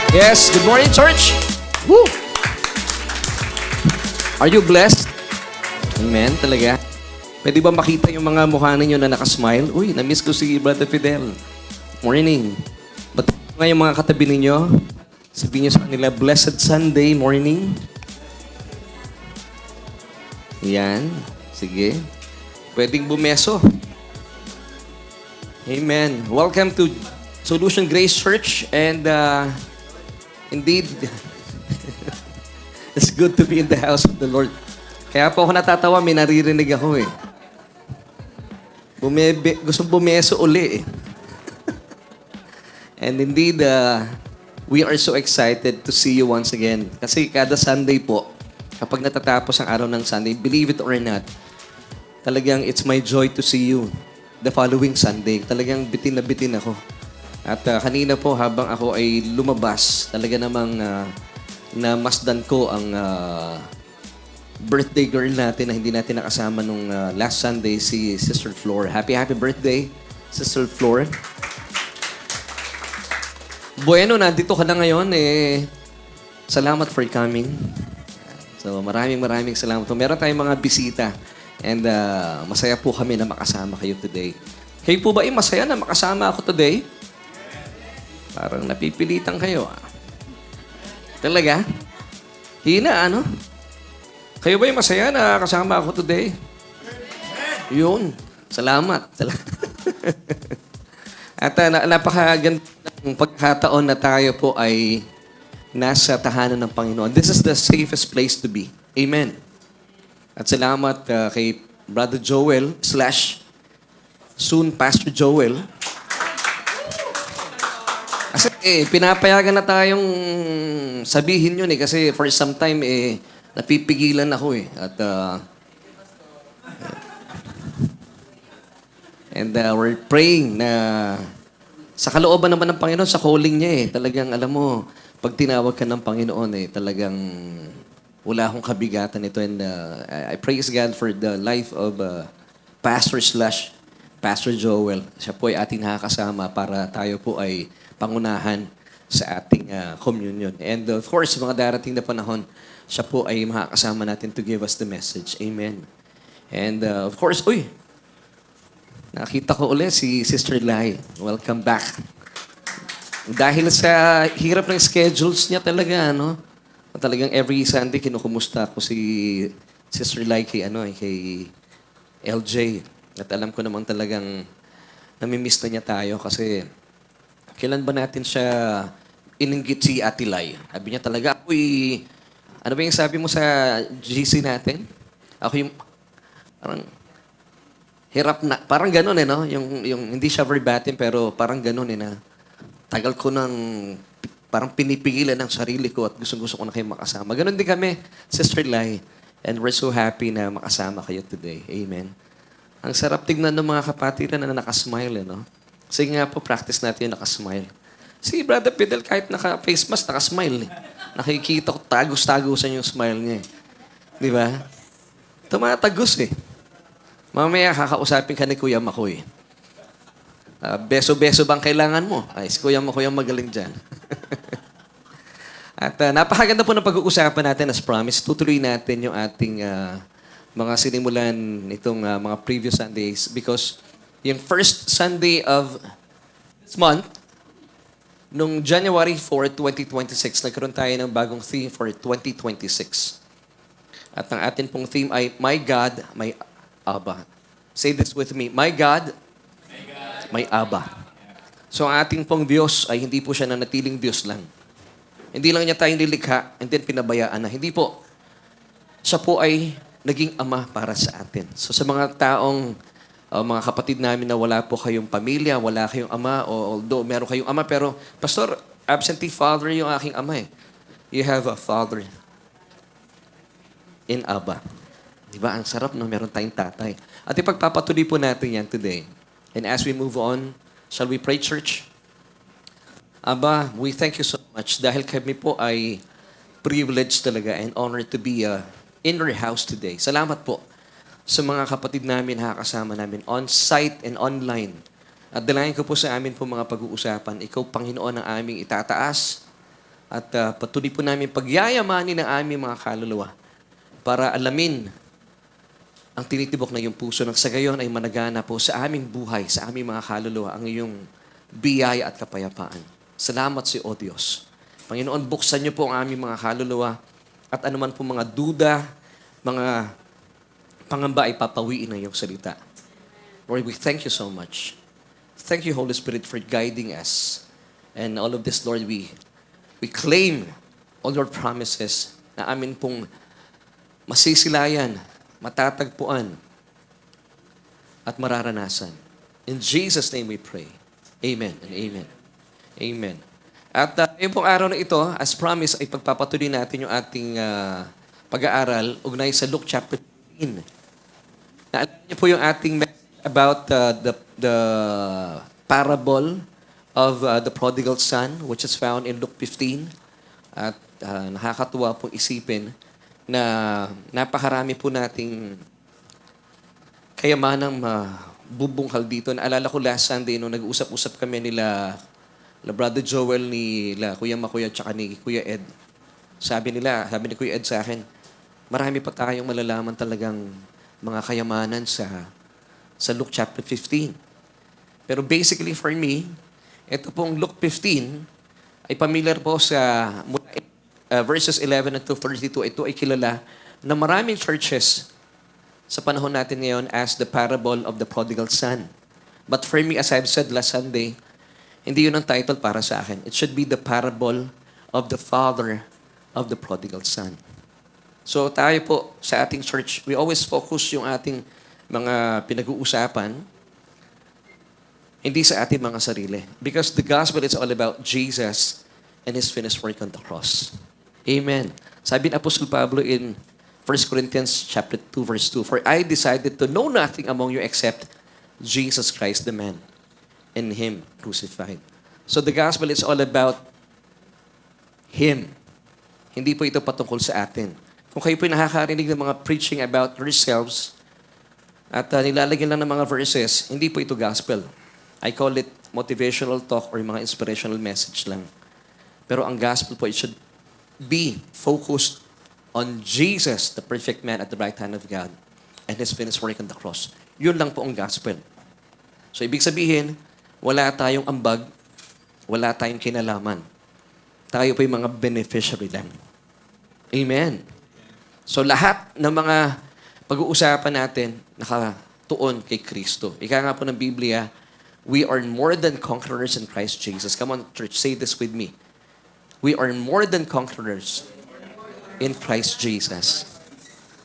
Yes, good morning, church. Woo! Are you blessed? Amen, talaga. Pwede ba makita yung mga mukha ninyo na nakasmile? Uy, na-miss ko si Brother Fidel. Morning. Ba't nga yung mga katabi ninyo? Sabihin nyo sa kanila, Blessed Sunday morning. Yan. Sige. Pwedeng bumeso. Amen. Welcome to Solution Grace Church. And indeed, it's good to be in the house of the Lord. Kaya po ako natatawa, may naririnig ako eh. Gusto bumeso uli eh. And indeed, we are so excited to see you once again. Kasi kada Sunday po, kapag natatapos ang araw ng Sunday, believe it or not, talagang it's my joy to see you the following Sunday. Talagang bitin na bitin ako. At kanina po, habang ako ay lumabas, talaga namang namasdan ko ang birthday girl natin na hindi natin nakasama nung last Sunday, si Sister Flor. Happy birthday, Sister Flor. Bueno, nandito ka na ngayon. Salamat for coming. So, maraming salamat. Meron tayong mga bisita. And masaya po kami na makasama kayo today. Kayo po ba masaya na makasama ako today? Parang napipilitan kayo. Talaga? Hina, ano? Kayo ba masaya na kasama ako today? Yun. Salamat. At napakaganda ng pagkakataon na tayo po ay nasa tahanan ng Panginoon. This is the safest place to be. Amen. At salamat kay Brother Joel / soon Pastor Joel. Kasi pinapayagan na tayong sabihin yun kasi for some time napipigilan ako eh. At and we're praying na sa kalooban naman ng Panginoon, sa calling niya talagang alam mo, pag tinawag ka ng Panginoon talagang wala akong kabigatan ito. And I praise God for the life of Pastor / Pastor Joel. Siya po ay ating nakakasama para tayo po ay pangunahan sa ating communion. And of course, mga darating na panahon, siya po ay makakasama natin to give us the message. Amen. And of course, nakita ko ulit si Sister Lai. Welcome back. Dahil sa hirap ng schedules niya talaga, talagang every Sunday kinukumusta ko si Sister Lai kay LJ. At alam ko naman talagang namimiss na niya tayo kasi kailan ba natin siya ininggit si Ate Lai? Sabi niya talaga, ano ba yung sabi mo sa GC natin? Ako yung, parang, hirap na, parang ganun no? Yung hindi siya verbatim, pero parang ganun na tagal ko nang parang pinipigilan ng sarili ko at gusto ko na kayo makasama. Ganun din kami, Sister Lai. And we're so happy na makasama kayo today. Amen. Ang sarap tignan ng mga kapatiran na nakasmile, no? Sige nga po, practice natin yung nakasmile. Si Brother Fidel, kahit naka-face mask, nakasmile. Nakikita ko, tagos-tagosan yung smile niya. Di ba? Tumatagos Mamaya, kakausapin ka ni Kuya Makoy. Beso-beso bang kailangan mo? Ay, si Kuya Makoy ang magaling dyan. At napakaganda po ng pag-uusapan natin as promised. Tutuloy natin yung ating mga sinimulan nitong mga previous Sundays because yung first Sunday of this month, nung January 4, 2026, nagkaroon tayo ng bagong theme for 2026. At ang atin pong theme ay My God, My Abba. Say this with me. My God, My Abba. So ang ating pong Diyos ay hindi po siya nanatiling Diyos lang. Hindi lang niya tayong nilikha and then pinabayaan na. Hindi po. Siya po ay naging Ama para sa atin. So sa mga taong, mga kapatid namin na wala po kayong pamilya, wala kayong ama, o although meron kayong ama, pero, Pastor, absentee father yung aking ama You have a father in Abba. Diba? Ang sarap, no? Meron tayong tatay. At ipagpapatuloy po natin yan today. And as we move on, shall we pray, church? Abba, we thank you so much dahil kami po ay privileged talaga and honored to be in your house today. Salamat po sa mga kapatid namin, nakakasama namin on-site and online. At dalayan ko po sa amin po mga pag-uusapan, ikaw, Panginoon, ang aming itataas At patuloy po namin pagyayamanin ng aming mga kaluluwa para alamin ang tinitibok na iyong puso nang sa gayon ay managana po sa aming buhay, sa aming mga kaluluwa, ang iyong biyaya at kapayapaan. Salamat si O Diyos. Panginoon, buksan niyo po ang aming mga kaluluwa at anuman po mga duda, mga pangamba ay papawiin ng iyong salita. Lord, we thank you so much. Thank you, Holy Spirit, for guiding us. And all of this, Lord, we claim all your promises na amin pong masisilayan, matatagpuan, at mararanasan. In Jesus' name we pray. Amen and amen. Amen. At yung pong araw na ito, as promised, ay pagpapatuloy natin yung ating pag-aaral ugnay sa Luke chapter 15. Naalala niyo po yung ating message about the parable of the prodigal son, which is found in Luke 15. At nakakatuwa pong isipin na napakarami po nating kayamanang bubungkal dito. Naalala ko last Sunday, nung nag-usap-usap kami nila Brother Joel, nila Kuya Makuya, tsaka ni Kuya Ed. Sabi ni Kuya Ed sa akin, marami pa tayong malalaman talagang mga kayamanan sa Luke chapter 15. Pero basically for me, ito pong Luke 15 ay familiar po sa verses 11 to 32. Ito ay kilala na maraming churches sa panahon natin ngayon as the parable of the prodigal son. But for me, as I've said last Sunday, hindi yun ang title para sa akin. It should be the parable of the father of the prodigal son. So tayo po sa ating church, we always focus yung ating mga pinag-uusapan hindi sa ating mga sarili. Because the gospel is all about Jesus and His finished work on the cross. Amen. Sabi ni Apostle Pablo in 1 Corinthians chapter 2, verse 2, "For I decided to know nothing among you except Jesus Christ the man, and Him crucified." So the gospel is all about Him. Hindi po ito patungkol sa atin. Kung kayo po nakakarinig ng mga preaching about yourselves at nilalagyan lang ng mga verses, hindi po ito gospel. I call it motivational talk or mga inspirational message lang. Pero ang gospel po, it should be focused on Jesus, the perfect man at the right hand of God, and His finished work on the cross. Yun lang po ang gospel. So, ibig sabihin, wala tayong ambag, wala tayong kinalaman. Tayo po yung mga beneficiary lang. Amen. So, lahat ng mga pag-uusapan natin, nakatuon kay Kristo. Ika nga po ng Biblia, we are more than conquerors in Christ Jesus. Come on, church, say this with me. We are more than conquerors in Christ Jesus.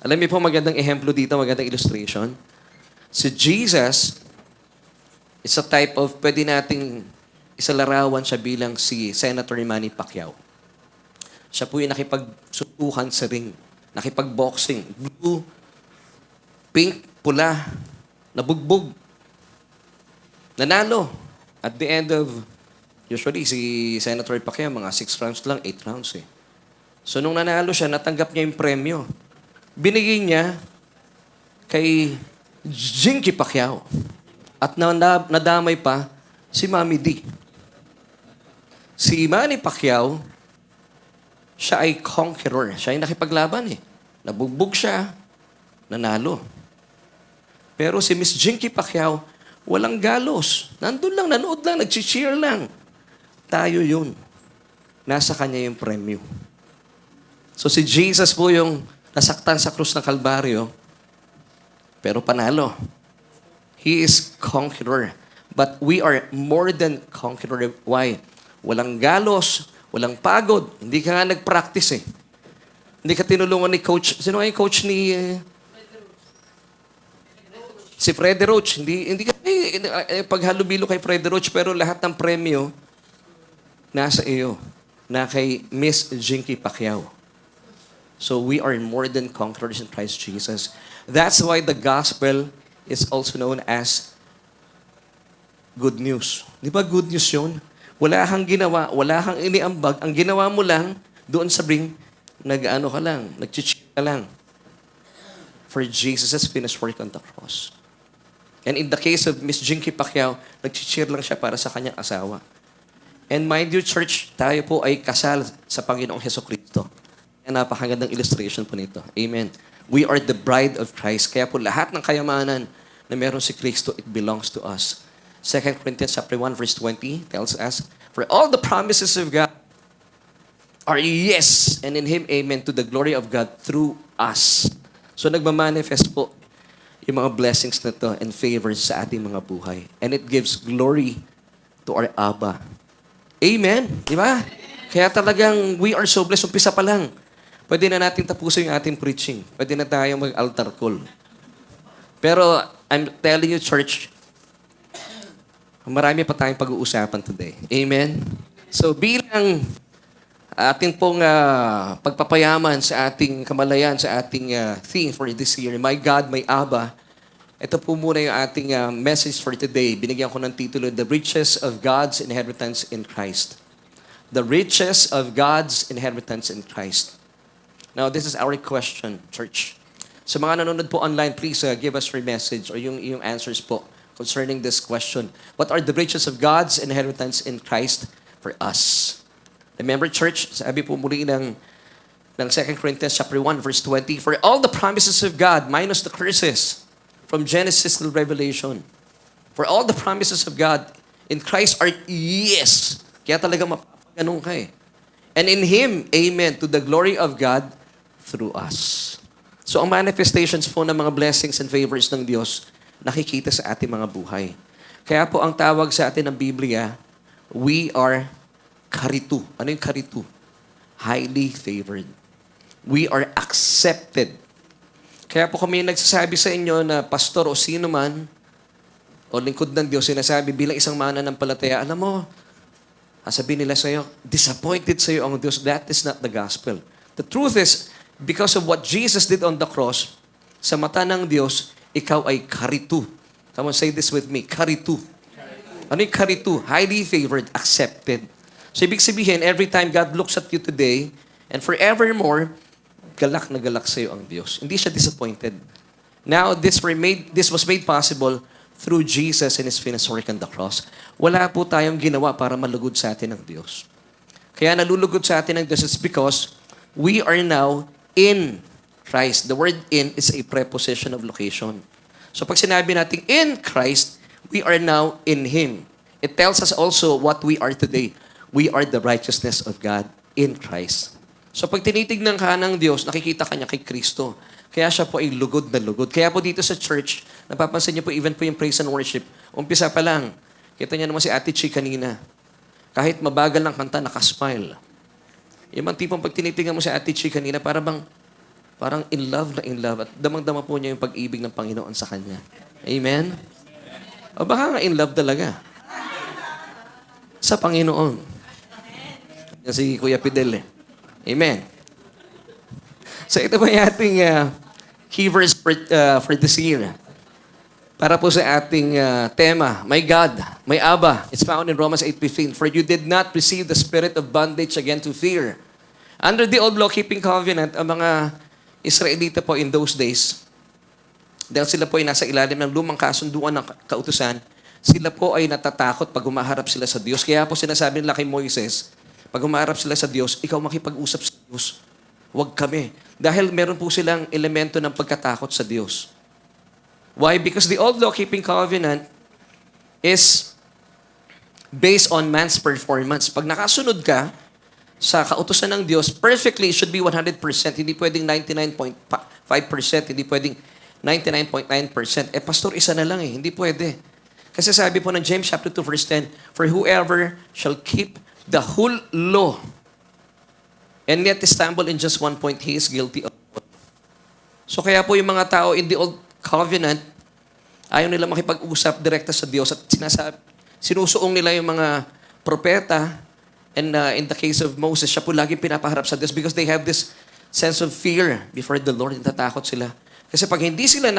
Alam niyo po, magandang ehemplo dito, magandang illustration. Si Jesus is a type of, pwede nating isalarawan siya bilang si Senator Manny Pacquiao. Siya po yung nakipagsutukan sa ring, nakipagboxing, blue, pink, pula, nabugbog, nanalo. At the end of, usually si Senator Pacquiao, mga 6 rounds lang, 8 rounds eh. So nung nanalo siya, natanggap niya yung premyo. Binigay niya kay Jinky Pacquiao. At nadamay pa si Mami D. Si Manny Pacquiao, siya ay conqueror. Siya ay nakipaglaban eh. Nabugbog siya, nanalo. Pero si Miss Jinky Pacquiao, walang galos. Nandun lang, nanood lang, nag-cheer lang. Tayo yun. Nasa kanya yung premyo. So si Jesus po yung nasaktan sa krus ng Kalbaryo, pero panalo. He is conqueror. But we are more than conqueror. Why? Walang galos, walang pagod. Hindi ka nga nag-practice eh. Hindi ka tinulungan ni coach. Sino nga yung coach ni... si Freddy Roach. Hindi ka paghalubilo kay Freddy Roach, pero lahat ng premyo nasa iyo. Na kay Miss Jinky Pacquiao. So we are more than conquerors in Christ Jesus. That's why the gospel is also known as good news. Di ba good news yun? Wala kang ginawa, wala kang iniambag. Ang ginawa mo lang, doon sa ring, nag-ano ka lang, nag-cheer ka lang. For Jesus' finished work on the cross. And in the case of Miss Jinky Pacquiao, nag-cheer lang siya para sa kanyang asawa. And mind you, church, tayo po ay kasal sa Panginoong Hesukristo. Kaya napakagandang illustration po nito. Amen. We are the bride of Christ. Kaya po lahat ng kayamanan na meron si Kristo, it belongs to us. 2 Corinthians chapter 1 verse 20 tells us, for all the promises of God are yes, and in Him, amen, to the glory of God through us. So nagmamanifest po yung mga blessings na to and favors sa ating mga buhay. And it gives glory to our Abba. Amen. Di ba? Kaya talagang we are so blessed. Umpisa pa lang. Pwede na natin tapusin yung ating preaching. Pwede na tayong mag-altar call. Pero I'm telling you, church, marami pa tayong pag-uusapan today. Amen? So bilang ating pong pagpapayaman sa ating kamalayan, sa ating theme for this year, My God, My Abba, ito po muna yung ating message for today. Binigyan ko ng titulo, The Riches of God's Inheritance in Christ. The Riches of God's Inheritance in Christ. Now, this is our question, church. Sa mga nanonood po online, please give us your message or yung answers po concerning this question. What are the riches of God's inheritance in Christ for us? Remember, church, sabi po muli ng 2 Corinthians chapter 1, verse 20, for all the promises of God, minus the curses, from Genesis to Revelation, for all the promises of God in Christ are yes. Kaya talaga mapapaganong ka eh. And in Him, amen, to the glory of God through us. So ang manifestations po ng mga blessings and favors ng Diyos, nakikita sa ating mga buhay. Kaya po ang tawag sa atin ng Biblia, we are karitu. Ano yung karitu? Highly favored. We are accepted. Kaya po kami nagsasabi sa inyo na pastor o sino man, o lingkod ng Diyos, sinasabi bilang isang mananampalataya, alam mo, sabihin nila sa iyo, disappointed sa iyo ang Diyos. That is not the gospel. The truth is, because of what Jesus did on the cross, sa mata ng Diyos, ikaw ay karitu. Someone say this with me, karitu. Ano yung karitu? Highly favored, accepted. So ibig sabihin, every time God looks at you today, and forevermore, galak na galak sa iyo ang Diyos. Hindi siya disappointed. Now, this was made possible through Jesus and His finished work on the cross. Wala po tayong ginawa para malugod sa atin ng Diyos. Kaya nalulugod sa atin ng Diyos is because we are now in Christ. The word in is a preposition of location. So pag sinabi natin in Christ, we are now in Him. It tells us also what we are today. We are the righteousness of God in Christ. So pag tinitignan ka ng Diyos, nakikita ka niya kay Kristo. Kaya siya po ay lugod na lugod. Kaya po dito sa church, napapansin niyo po even po yung praise and worship, umpisa pa lang, kita niyo naman si Ate Chi kanina. Kahit mabagal ng kanta, nakasmile. Yung mga tipong pag tinitignan mo si Ate Chi kanina, parang in love na in love. At damang-dama po niya yung pag-ibig ng Panginoon sa kanya. Amen? O baka nga in love talaga. Sa Panginoon. Yan si Kuya Fidel eh. Amen. So ito po yung ating key verse for this year. Para po sa ating tema, My God, My Abba. It's found in Romans 8:15. For you did not receive the spirit of bondage again to fear. Under the old law-keeping covenant, ang mga Israelita po in those days, dahil sila po ay nasa ilalim ng lumang kasunduan ng kautusan, sila po ay natatakot pag humaharap sila sa Diyos. Kaya po sinasabi nila kay Moises, pag humaharap sila sa Diyos, ikaw makipag-usap sa Diyos. Huwag kami. Dahil meron po silang elemento ng pagkatakot sa Diyos. Why? Because the old law-keeping covenant is based on man's performance. Pag nakasunod ka sa kautusan ng Diyos, perfectly, it should be 100%. Hindi pwedeng 99.5%. Hindi pwedeng 99.9%. Pastor, isa na lang eh. Hindi pwede. Kasi sabi po ng James chapter 2 verse 10, for whoever shall keep the whole law and yet stumble in just one point, he is guilty of all. So kaya po yung mga tao in the old covenant, ayaw nila makipag-usap direkta sa Diyos at sinusuong nila yung mga propeta and in the case of Moses, siya po lagi pinapaharap sa Diyos because they have this sense of fear before the Lord. Natatakot sila. Kasi pag hindi sila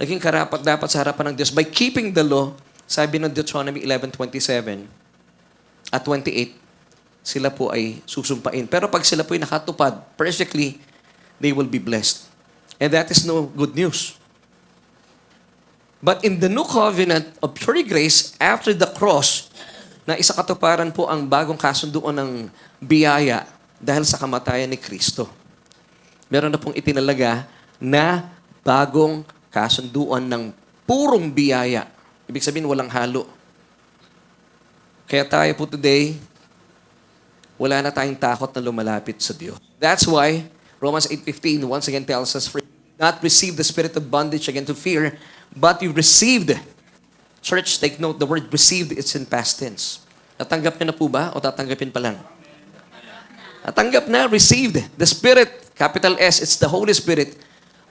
naging karapat-dapat sa harapan ng Diyos by keeping the law, sabi ng Deuteronomy 11:27 at 28, sila po ay susumpain. Pero pag sila po ay nakatupad perfectly, they will be blessed. And that is no good news. But in the new covenant of pure grace, after the cross, na isa katuparan po ang bagong kasunduan ng biyaya dahil sa kamatayan ni Kristo. Meron na pong itinalaga na bagong kasunduan ng purong biyaya. Ibig sabihin, walang halo. Kaya tayo po today, wala na tayong takot na lumalapit sa Diyos. That's why Romans 8:15 once again tells us, "For you did not receive the spirit of bondage again to fear, but you received." Church, take note, the word received, it's in past tense. Natanggap niyo na po ba o tatanggapin pa lang? Natanggap na, received. The Spirit, capital S, it's the Holy Spirit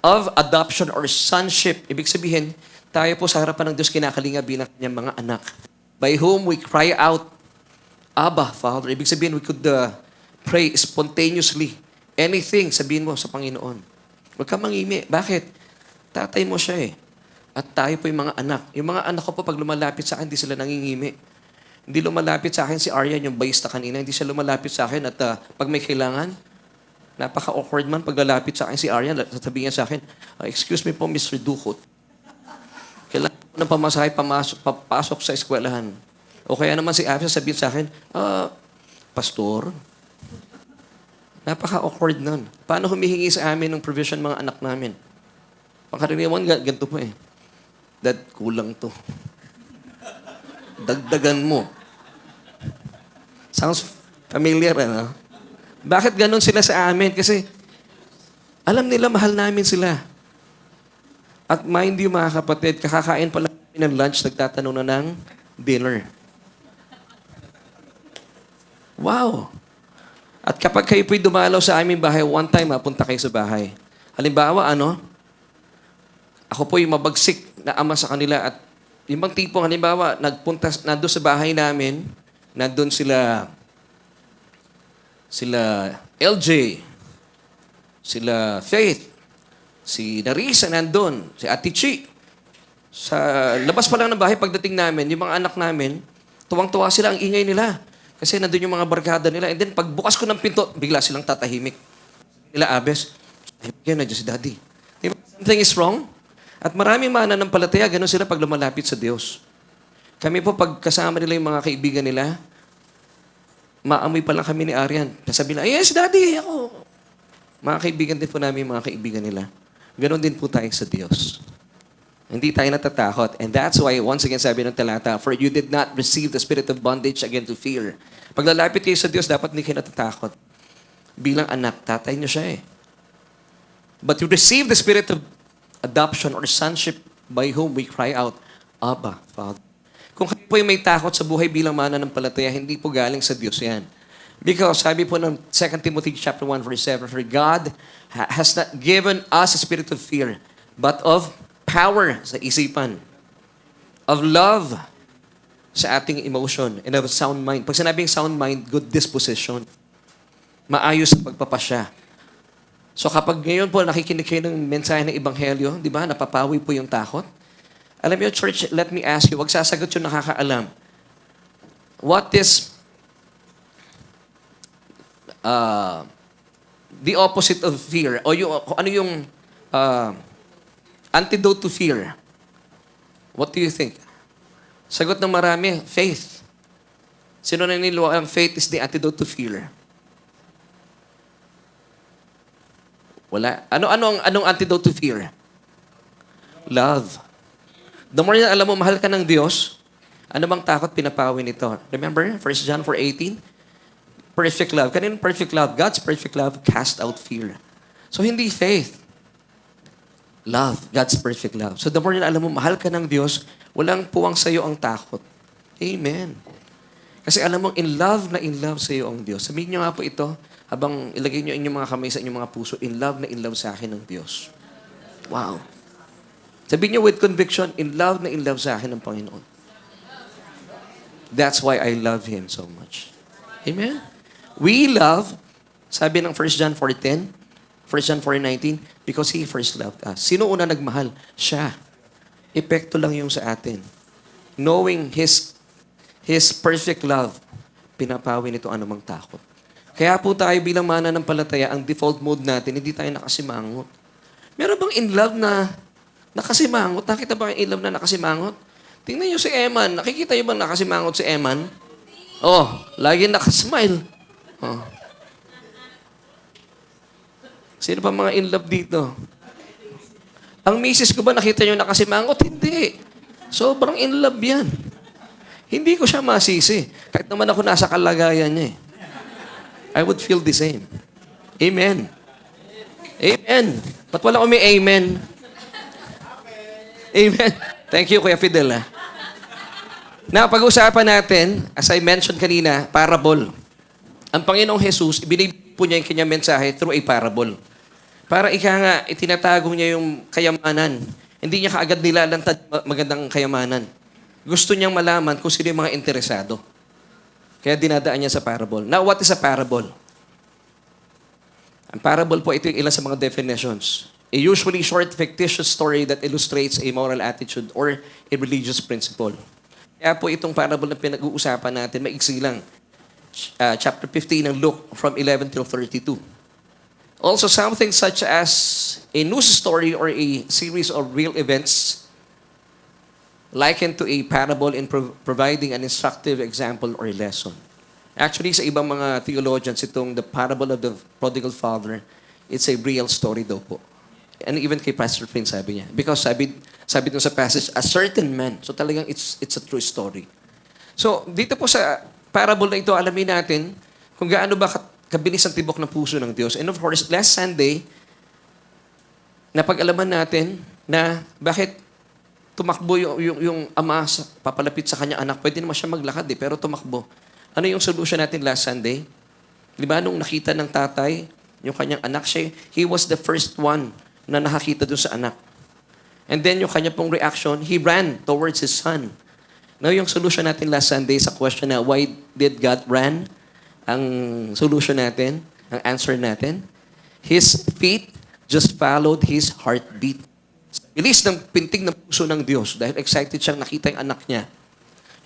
of adoption or sonship. Ibig sabihin, tayo po sa harapan ng Diyos kinakalinga bilang kanyang mga anak. By whom we cry out, Abba, Father. Ibig sabihin, we could pray spontaneously. Anything, sabihin mo sa Panginoon. Huwag ka mangimi. Bakit? Tatay mo siya eh. At tayo po yung mga anak. Yung mga anak ko po, pag lumalapit sa akin, hindi sila nangingimi. Hindi lumalapit sa akin si Aryan, yung bayista kanina. Hindi siya lumalapit sa akin at pag may kailangan, napaka-awkward man pag lalapit sa akin si Aryan, sasabihin niya sa akin, "Excuse me po, Mr. Duhot. Kailangan ko ng pamasahe, papasok sa eskwelahan." O kaya naman si Afia sabihin sa akin, "Pastor, napaka-awkward nun. Paano humihingi sa amin ng provision mga anak namin?" Pangkaraniwan, ganito po eh. "Dad, kulang to. Dagdagan mo." Sounds familiar, ano? Bakit ganun sila sa amin? Kasi alam nila mahal namin sila. At mind you mga kapatid, kakakain pa lang ng lunch, nagtatanong na ng dinner. Wow! At kapag kayo po'y dumalaw sa aming bahay, one time mapunta kayo sa bahay. Halimbawa, ako po yung mabagsik na ama sa kanila at yung bang tipong, halimbawa, nandun sa bahay namin, nandun sila LJ, sila Faith, si Narisa nandun, si Ate Chi. Sa labas pa lang ng bahay, pagdating namin, yung mga anak namin, tuwang-tuwa sila, ang ingay nila. Kasi nandun yung mga barkada nila. And then, pagbukas ko ng pinto, bigla silang tatahimik. Nila, Abes, yan, nandiyan si Daddy. Diba? Something is wrong. At maraming mananampalataya, ganun sila pag lumalapit sa Diyos. Kami po, pag kasama nila yung mga kaibigan nila, maamoy pa lang kami ni Arian. Sasabihin na, "Yes, Daddy, ako." Mga kaibigan din po namin, mga kaibigan nila. Ganun din po tayo sa Diyos. Hindi tayo natatakot. And that's why, once again, sabi ng talata, "For you did not receive the spirit of bondage again to fear." Pag lalapit kayo sa Diyos, dapat hindi kayo natatakot. Bilang anak, tatay niyo siya eh. But you receive the spirit of adoption or sonship by whom we cry out, "Abba, Father." Kung kayo po may takot sa buhay bilang mananampalataya, hindi po galing sa Diyos yan. Because sabi po ng 2 Timothy chapter 1 verse 7, "For God has not given us a spirit of fear, but of power," sa isipan, "of love," sa ating emotion, and of sound mind. Pag sinabing sound mind, good disposition. Maayos ang pagpapasya. So kapag ngayon po nakikinig kayo ng mensahe ng Ebanghelyo, di ba, napapawi po yung takot. Alam niyo, church, let me ask you, wag sasagot yung nakakaalam. What is the opposite of fear? O yung, ano yung antidote to fear? What do you think? Sagot ng marami, faith. Sino naniniwala ang faith is the antidote to fear? Wala. Anong antidote to fear? Love. The more na alam mo, mahal ka ng Diyos, ano bang takot pinapawi nito? Remember, 1 John 4:18? Perfect love. Kaninong perfect love? God's perfect love cast out fear. So, hindi faith. Love. God's perfect love. So, the more na alam mo, mahal ka ng Diyos, walang puwang sa'yo ang takot. Amen. Kasi alam mo, in love sa'yo ang Diyos. Sabihin niyo nga po ito, habang ilagay niyo inyong mga kamay sa inyong mga puso, in love sa akin ng Diyos. Wow. Sabihin niyo with conviction, in love sa akin ng Panginoon. That's why I love Him so much. Amen? We love, sabi ng 1 John 4:10, 1 John 4:19, because He first loved us. Sino una nagmahal? Siya. Epekto lang yung sa atin. Knowing His perfect love, pinapawi nito anumang takot. Kaya po tayo bilang mananampalataya, ang default mode natin, hindi tayo nakasimangot. Meron bang in love na nakasimangot? Nakita ba yung in love na nakasimangot? Tingnan niyo si Eman. Nakikita niyo bang nakasimangot si Eman? Oh, lagi nakasmile. Oh. Sino pa mga in love dito? Ang misis ko ba nakita nyo nakasimangot? Hindi. Sobrang in love yan. Hindi ko siya masisi. Kahit naman ako nasa kalagayan niya eh. I would feel the same. Amen. Amen. Ba't wala umi amen? Amen. Thank you, Kuya Fidel. Now, pag-uusapan natin, as I mentioned kanina, parable. Ang Panginoong Jesus, ibinibigay po niya yung kanyang mensahe through a parable. Para nga, itinatago niya yung kayamanan. Hindi niya kaagad nilalantad magandang kayamanan. Gusto niyang malaman kung sino yung mga interesado. Kaya dinadaan niya sa parable. Now, what is a parable? Ang parable po, ito yung ilan sa mga definitions. A usually short, fictitious story that illustrates a moral attitude or a religious principle. Kaya po itong parable na pinag-uusapan natin, maiksi lang. Chapter 15 ng Luke from 11 till 32. Also, something such as a news story or a series of real events likened to a parable in providing an instructive example or lesson. Actually, sa ibang mga theologians, itong the parable of the prodigal father, it's a real story daw po. And even kay Pastor Prince sabi niya. Because sabi dun sa passage, a certain man. So talagang it's a true story. So, dito po sa parable na ito, alamin natin kung gaano ba kabilis ang tibok ng puso ng Diyos. And of course, last Sunday, napag-alaman natin na bakit tumakbo yung ama papalapit sa kanyang anak. Pwede naman siya maglakad pero tumakbo. Ano yung solution natin last Sunday? Di ba, nung nakita ng tatay, yung kanyang anak, he was the first one na nakakita doon sa anak. And then yung kanya pong reaction, he ran towards his son. Now, yung solution natin last Sunday sa question na, why did God run? Ang solution natin, ang answer natin, his feet just followed his heartbeat. Bilis ng pintig ng puso ng Diyos dahil excited siyang nakita yung anak niya.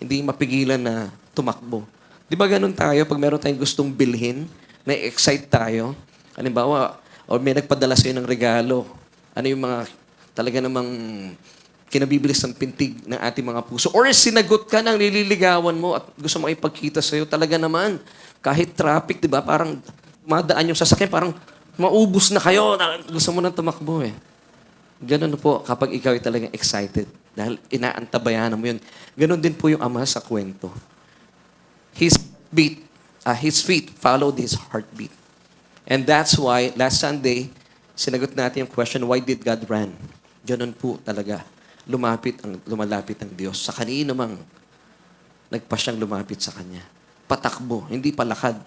Hindi mapigilan na tumakbo. Di ba ganun tayo pag meron tayong gustong bilhin, na-excite tayo? Halimbawa, o may nagpadala sa'yo ng regalo. Ano yung mga talaga namang kinabibilis ng pintig ng ating mga puso. Or sinagot ka ng nililigawan mo at gusto mo ipagkita sa'yo, talaga naman. Kahit traffic, di ba? Parang madaan yung sasakyan, parang maubos na kayo. Gusto mo nang tumakbo eh. Ganun po kapag ikaw ay talagang excited. Dahil inaantabayanan mo yun. Ganun din po yung ama sa kwento. His feet followed his heartbeat. And that's why, last Sunday, sinagot natin yung question, why did God run? Ganun po talaga. Lumalapit ang Diyos. Sa kanino mang nagpa siyang lumapit sa Kanya. Patakbo, hindi palakad.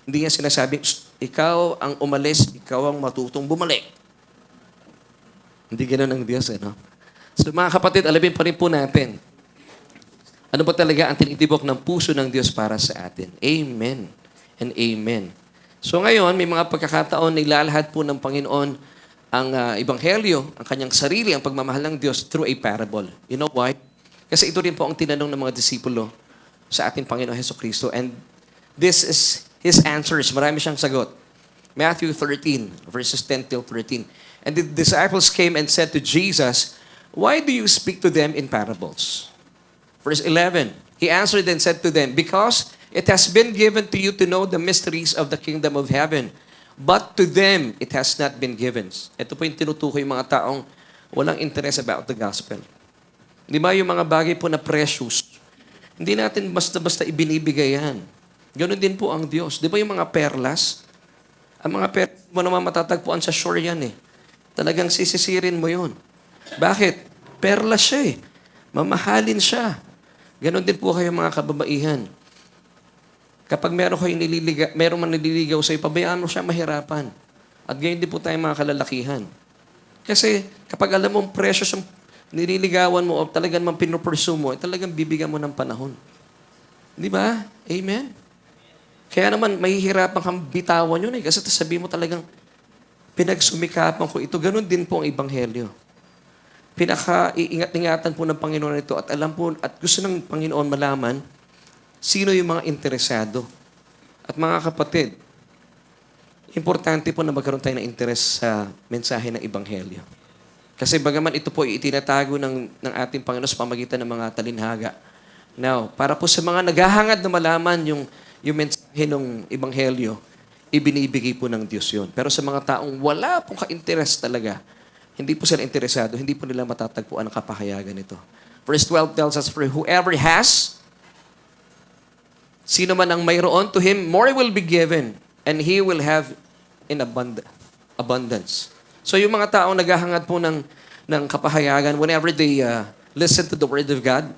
Hindi niya sinasabing, ikaw ang umalis, ikaw ang matutong bumalik. Hindi ganun ang Diyos, no? So mga kapatid, alamin pa rin po natin. Ano ba talaga ang tinitibok ng puso ng Diyos para sa atin? Amen and amen. So ngayon, may mga pagkakataon na ilalahad po ng Panginoon ang Ebanghelyo, ang kanyang sarili, ang pagmamahal ng Diyos through a parable. You know why? Kasi ito rin po ang tinanong ng mga disipulo sa ating Panginoon Hesukristo. And this is his answers. Marami siyang sagot. Matthew 13, verses 10 till 13. And the disciples came and said to Jesus, why do you speak to them in parables? Verse 11, he answered and said to them, because it has been given to you to know the mysteries of the kingdom of heaven. But to them, it has not been given. Ito po yung tinutukoy yung mga taong walang interest about the gospel. Di ba yung mga bagay po na precious? Hindi natin basta-basta ibinibigay yan. Ganon din po ang Diyos. Di ba yung mga perlas? Ang mga perlas mo naman matatagpuan sa shore yan eh. Talagang sisisirin mo yun. Bakit? Perlas siya eh. Mamahalin siya. Ganon din po kayo mga kababaihan. Kapag meron man nililigaw sa'yo, pabayaan mo siya mahirapan. At ganyan din po tayo mga kalalakihan. Kasi kapag alam mong precious yung nililigawan mo o talagang man pinupursue mo, talagang bibigyan mo ng panahon. Di ba? Amen? Kaya naman, mahihirapan kang bitawan yun eh. Kasi sabihin mo talagang, pinagsumikapan ko ito. Ganon din po ang Ebanghelyo. Pinaka-iingat-ingatan po ng Panginoon ito at alam po, at gusto ng Panginoon malaman, sino yung mga interesado. At mga kapatid, importante po na magkaroon tayo ng interes sa mensahe ng Ebanghelyo. Kasi bagaman ito po itinatago ng ating Panginoon sa pamagitan ng mga talinhaga, Now, para po sa mga naghahangad na malaman yung mensahe ng Ebanghelyo, ibinibigay po ng Diyos yun. Pero sa mga taong wala pong ka-interest talaga, hindi po sila interesado, hindi po nila matatagpuan ang kapahayagan nito. Verse 12 tells us, "For whoever has, sino man ang mayroon, to him more will be given, and he will have in abundance." So yung mga taong naghahangad po ng kapahayagan, whenever they listen to the Word of God,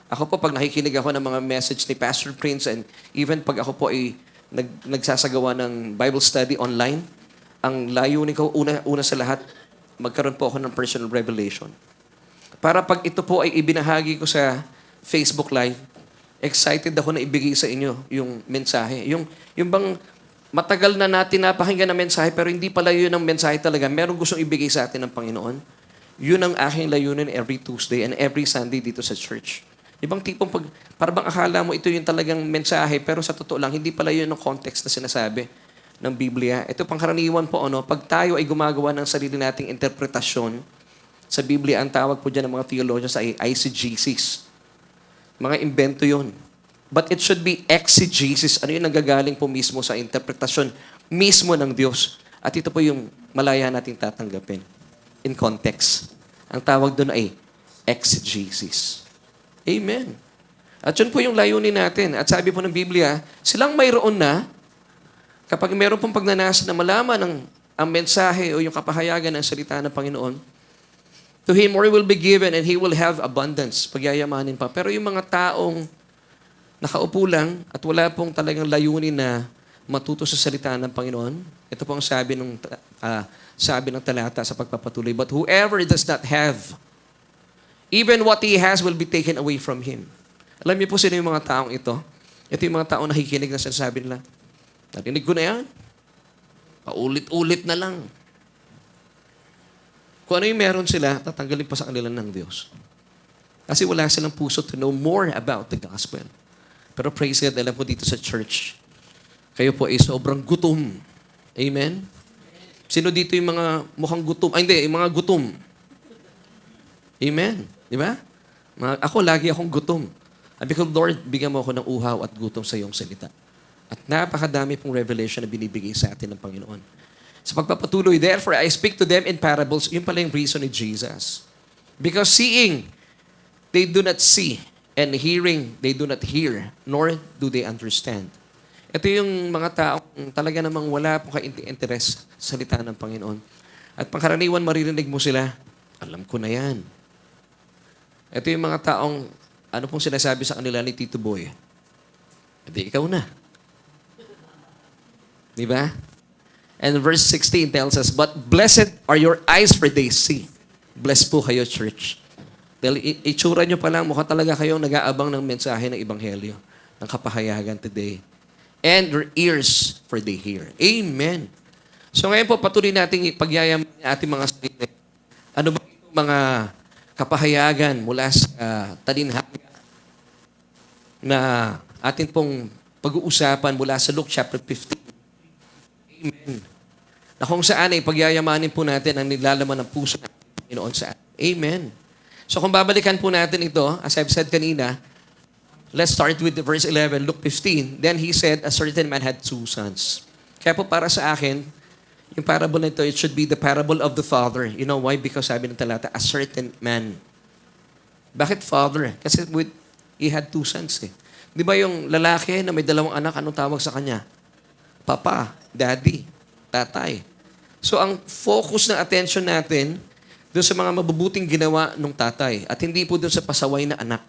ako po pag nakikinig ako ng mga message ni Pastor Prince, and even pag ako po ay nagsasagawa ng Bible study online, ang layunin ko, una sa lahat, magkaroon po ako ng personal revelation. Para pag ito po ay ibinahagi ko sa Facebook Live, excited ako na ibigay sa inyo yung mensahe. Yung bang matagal na natin napakinggan ng mensahe pero hindi pala yun ang mensahe talaga. Merong gustong ibigay sa atin ng Panginoon. Yun ang aking layunin every Tuesday and every Sunday dito sa church. Ibang tipong parang akala mo ito yung talagang mensahe pero sa totoo lang, hindi pala yun ang context na sinasabi ng Biblia. Ito pangkaraniwan po, pag tayo ay gumagawa ng sarili nating interpretasyon sa Biblia, ang tawag po dyan ng mga theologians ay eisegesis. Mga invento yun. But it should be exegesis. Ano yung nanggagaling po mismo sa interpretasyon mismo ng Diyos. At ito po yung malaya nating tatanggapin. In context. Ang tawag doon ay exegesis. Amen. At yun po yung layunin natin. At sabi po ng Biblia, silang mayroon na, kapag mayroon pong pagnanasa na malaman ang mensahe o yung kapahayagan ng salita ng Panginoon, to him more will be given and he will have abundance. Pagyayamanin pa. Pero yung mga taong nakaupo lang at wala pong talagang layunin na matuto sa salita ng Panginoon, ito po ang sabi ng talata sa pagpapatuloy. But whoever does not have, even what he has will be taken away from him. Alam niyo po sino yung mga taong ito? Ito yung mga taong nakikinig na sinasabi nila. Narinig ko na yan. Paulit-ulit na lang. Kung ano yung meron sila, tatanggalin pa sa kanila ng Diyos. Kasi wala silang puso to know more about the gospel. Pero praise God, alam po dito sa church, kayo po ay sobrang gutom. Amen? Sino dito yung mga mukhang gutom? Ay, hindi, yung mga gutom. Amen? Di ba? Ako, lagi akong gutom. Sabi ko, Lord, bigyan mo ako ng uhaw at gutom sa iyong salita. At napakadami pong revelation na binibigay sa atin ng Panginoon. Sa pagpapatuloy, therefore, I speak to them in parables. Yun pala yung reason ni Jesus. Because seeing, they do not see. And hearing, they do not hear. Nor do they understand. Ito yung mga taong talaga namang wala pong ka-interest sa salita ng Panginoon. At pangkaraniwan, maririnig mo sila, alam ko na yan. Ito yung mga taong, ano pong sinasabi sa kanila ni Tito Boy? Hindi, ikaw na. Di ba? And verse 16 tells us, but blessed are your eyes for they see. Blessed po kayo, church. Dahil itsura nyo pa lang, mukha talaga kayong nag-aabang ng mensahe ng Ebanghelyo, ng kapahayagan today. And your ears for they hear. Amen. So ngayon po, patuloy natin ipagyayaman ng ating mga sarili. Ano ba itong mga kapahayagan mula sa talinhaga na atin pong pag-uusapan mula sa Luke chapter 15. Amen. Na kung saan ay pagyayamanin po natin ang nilalaman ng puso ng Panginoon sa atin. Amen. So kung babalikan po natin ito, as I've said kanina, let's start with verse 11, Luke 15. Then he said, a certain man had 2 sons. Kaya po para sa akin, yung parable na ito, it should be the parable of the father. You know why? Because sabi ng talata, a certain man. Bakit father? Kasi he had 2 sons eh. Di ba yung lalaki na may 2 anak, anong tawag sa kanya? Papa, daddy, tatay. So ang focus ng attention natin doon sa mga mabubuting ginawa ng tatay at hindi po doon sa pasaway na anak.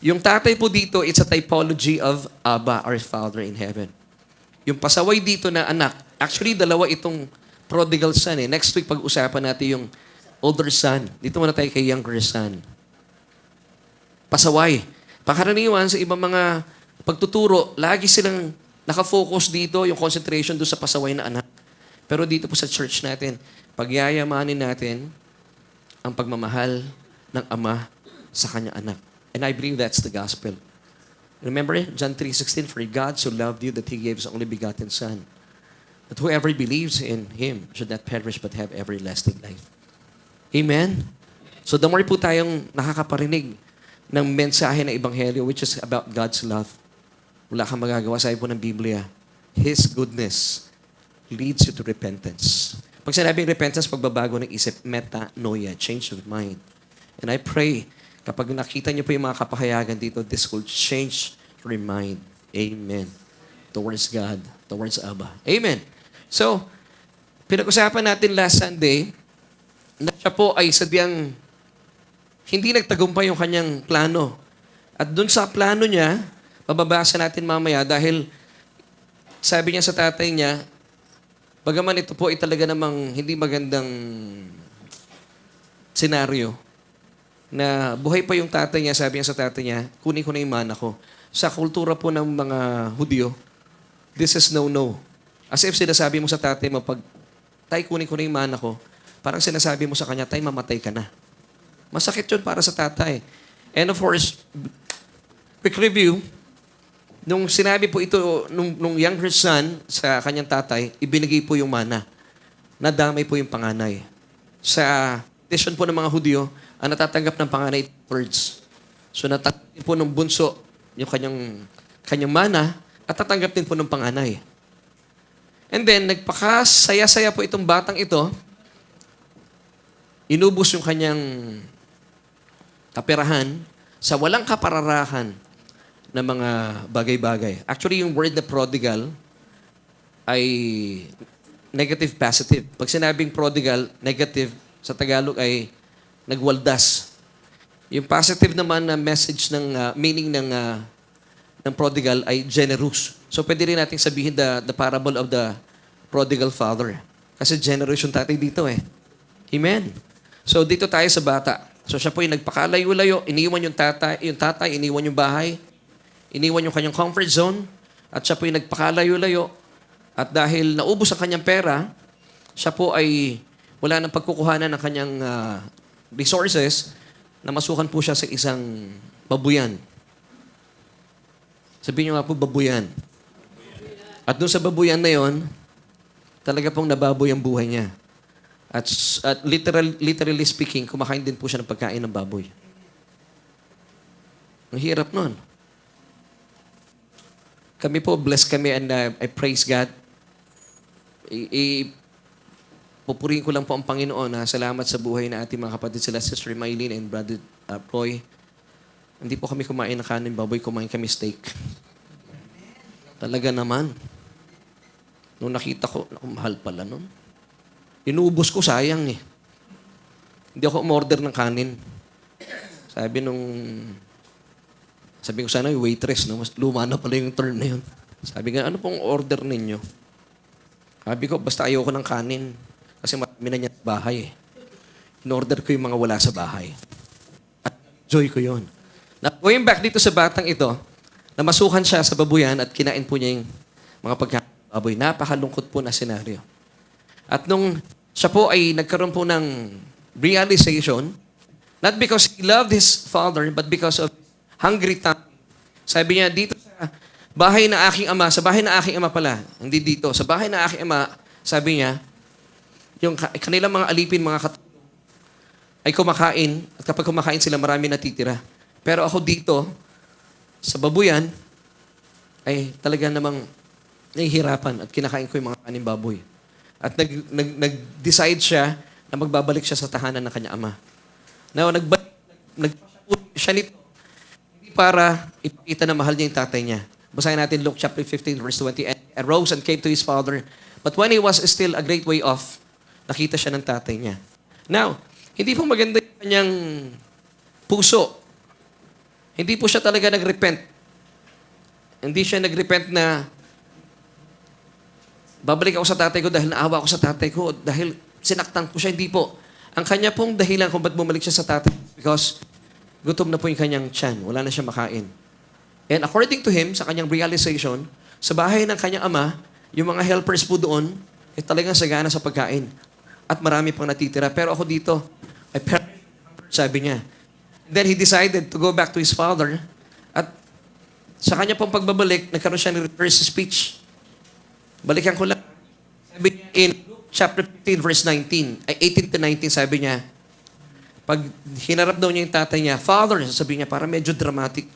Yung tatay po dito, it's a typology of Abba, our Father in heaven. Yung pasaway dito na anak, actually 2 itong prodigal son eh. Next week pag-usapan natin yung older son. Dito muna tayo kay younger son. Pasaway. Pangkaraniwan sa ibang mga pagtuturo, lagi silang nakafocus dito, yung concentration doon sa pasaway na anak. Pero dito po sa church natin, pagyayamanin natin ang pagmamahal ng ama sa kanyang anak. And I believe that's the gospel. Remember John 3:16, for God so loved you that He gave His only begotten Son, that whoever believes in Him should not perish but have everlasting life. Amen? So the more po tayong nakakaparinig ng mensahe ng Ebanghelyo, which is about God's love. Wala kang magagawa, sabi po ng Biblia. His goodness leads you to repentance. Pag sinabing repentance, pagbabago ng isip, metanoia, change of mind. And I pray, kapag nakita niyo po yung mga kapahayagan dito, this will change your mind. Amen. Towards God, towards Abba. Amen. So, pinag-usapan natin last Sunday na siya po ay sadyang hindi nagtagumpay yung kanyang plano. At dun sa plano niya, mababasa natin mamaya dahil sabi niya sa tatay niya, bagaman ito po ay talaga namang hindi magandang senaryo, na buhay pa yung tatay niya, sabi niya sa tatay niya, kunin ko na yung mana ko. Sa kultura po ng mga Hudyo, this is no-no. As if sinasabi mo sa tatay mo, pag tay, kunin ko na yung mana ko, parang sinasabi mo sa kanya, tay, mamatay ka na. Masakit yun para sa tatay. And of course, quick review, nung sinabi po ito, nung younger son sa kanyang tatay, ibinigay po yung mana. Nadamay po yung panganay. Sa tradition po ng mga Hudyo, ang natatanggap ng panganay, words. So natatanggap din po ng bunso yung kanyang mana at tatanggap din po ng panganay. And then, nagpakasaya-saya po itong batang ito, inubos yung kanyang kaperahan sa walang kapararahan na mga bagay-bagay. Actually, yung word na prodigal ay negative positive. Pag sinabing prodigal, negative sa Tagalog ay nagwaldas. Yung positive naman na message ng meaning ng prodigal ay generous. So pwede rin nating sabihin the parable of the prodigal father. Kasi generous yung tatay dito eh. Amen. So dito tayo sa bata. So siya po yung nagpakalayo-layo, iniwan yung tatay, iniwan yung bahay, iniwan yung kanyang comfort zone, at siya po yung nagpakalayo-layo. At dahil naubos ang kanyang pera, siya po ay wala nang pagkukuhanan ng kanyang resources, na masukan po siya sa isang babuyan. Sabihin niyo nga po, babuyan. At doon sa babuyan na yon, talaga pong nababoy ang buhay niya. At literally speaking, kumakain din po siya ng pagkain ng baboy. Ang hirap nun. Kami po, blessed kami, and I praise God. Pupurihin ko lang po ang Panginoon na salamat sa buhay na ating mga kapatid sila, Sister Mylene and Brother Roy. Hindi po kami kumain ng kanin baboy, kumain kami steak. Talaga naman. Nung nakita ko, naku, mahal pala nun. Inuubos ko, sayang eh. Hindi ako umorder ng kanin. Sabi ko sana yung waitress, no? Mas luma na pala yung term na yun. Sabi nga, ano pong order ninyo? Sabi ko, basta ayoko ng kanin. Kasi marami na niya sa bahay eh. In-order ko yung mga wala sa bahay. At enjoy ko yun. Now, going back dito sa batang ito, namasukan siya sa babuyan at kinain po niya yung mga pagkain ng baboy. Napakalungkot po na senaryo. At nung siya po ay nagkaroon po ng realization, not because he loved his father, but because of hungry time. Sabi niya, dito sa bahay na aking ama, sa bahay na aking ama pala, hindi dito, sa bahay na aking ama, sabi niya, yung kanilang mga alipin, mga katulong, ay kumakain, at kapag kumakain sila, marami natitira. Pero ako dito, sa babuyan, ay talaga namang nahihirapan at kinakain ko yung mga kanin baboy. At nag-decide siya na magbabalik siya sa tahanan ng kanyang ama. Now, nagpasya siya nito, hindi para ipakita na mahal niya yung tatay niya. Basahin natin Luke chapter 15, verse 20. And arose and came to his father. But when he was still a great way off, nakita siya ng tatay niya. Now, hindi po maganda yung kanyang puso. Hindi po siya talaga nag-repent. Hindi siya nag-repent na babalik ako sa tatay ko dahil naawa ako sa tatay ko, dahil sinaktan ko siya. Hindi po. Ang kanya pong dahilan kung ba't bumalik siya sa tatay, because gutom na po yung kanyang tiyan. Wala na siya makain. And according to him, sa kanyang realization, sa bahay ng kanyang ama, yung mga helpers po doon, ay talagang sagana sa pagkain. At marami pang natitira. Pero ako dito, ay sabi niya. Then he decided to go back to his father. At sa kanya pong pagbabalik, nagkaroon siya ng reverse speech. Balikan ko lang. Sabi niya in Luke chapter 15, verse 19, ay 18 to 19, sabi niya, Pag hinarap daw niya yung tatay niya, Father, sasabihin niya, para medyo dramatic.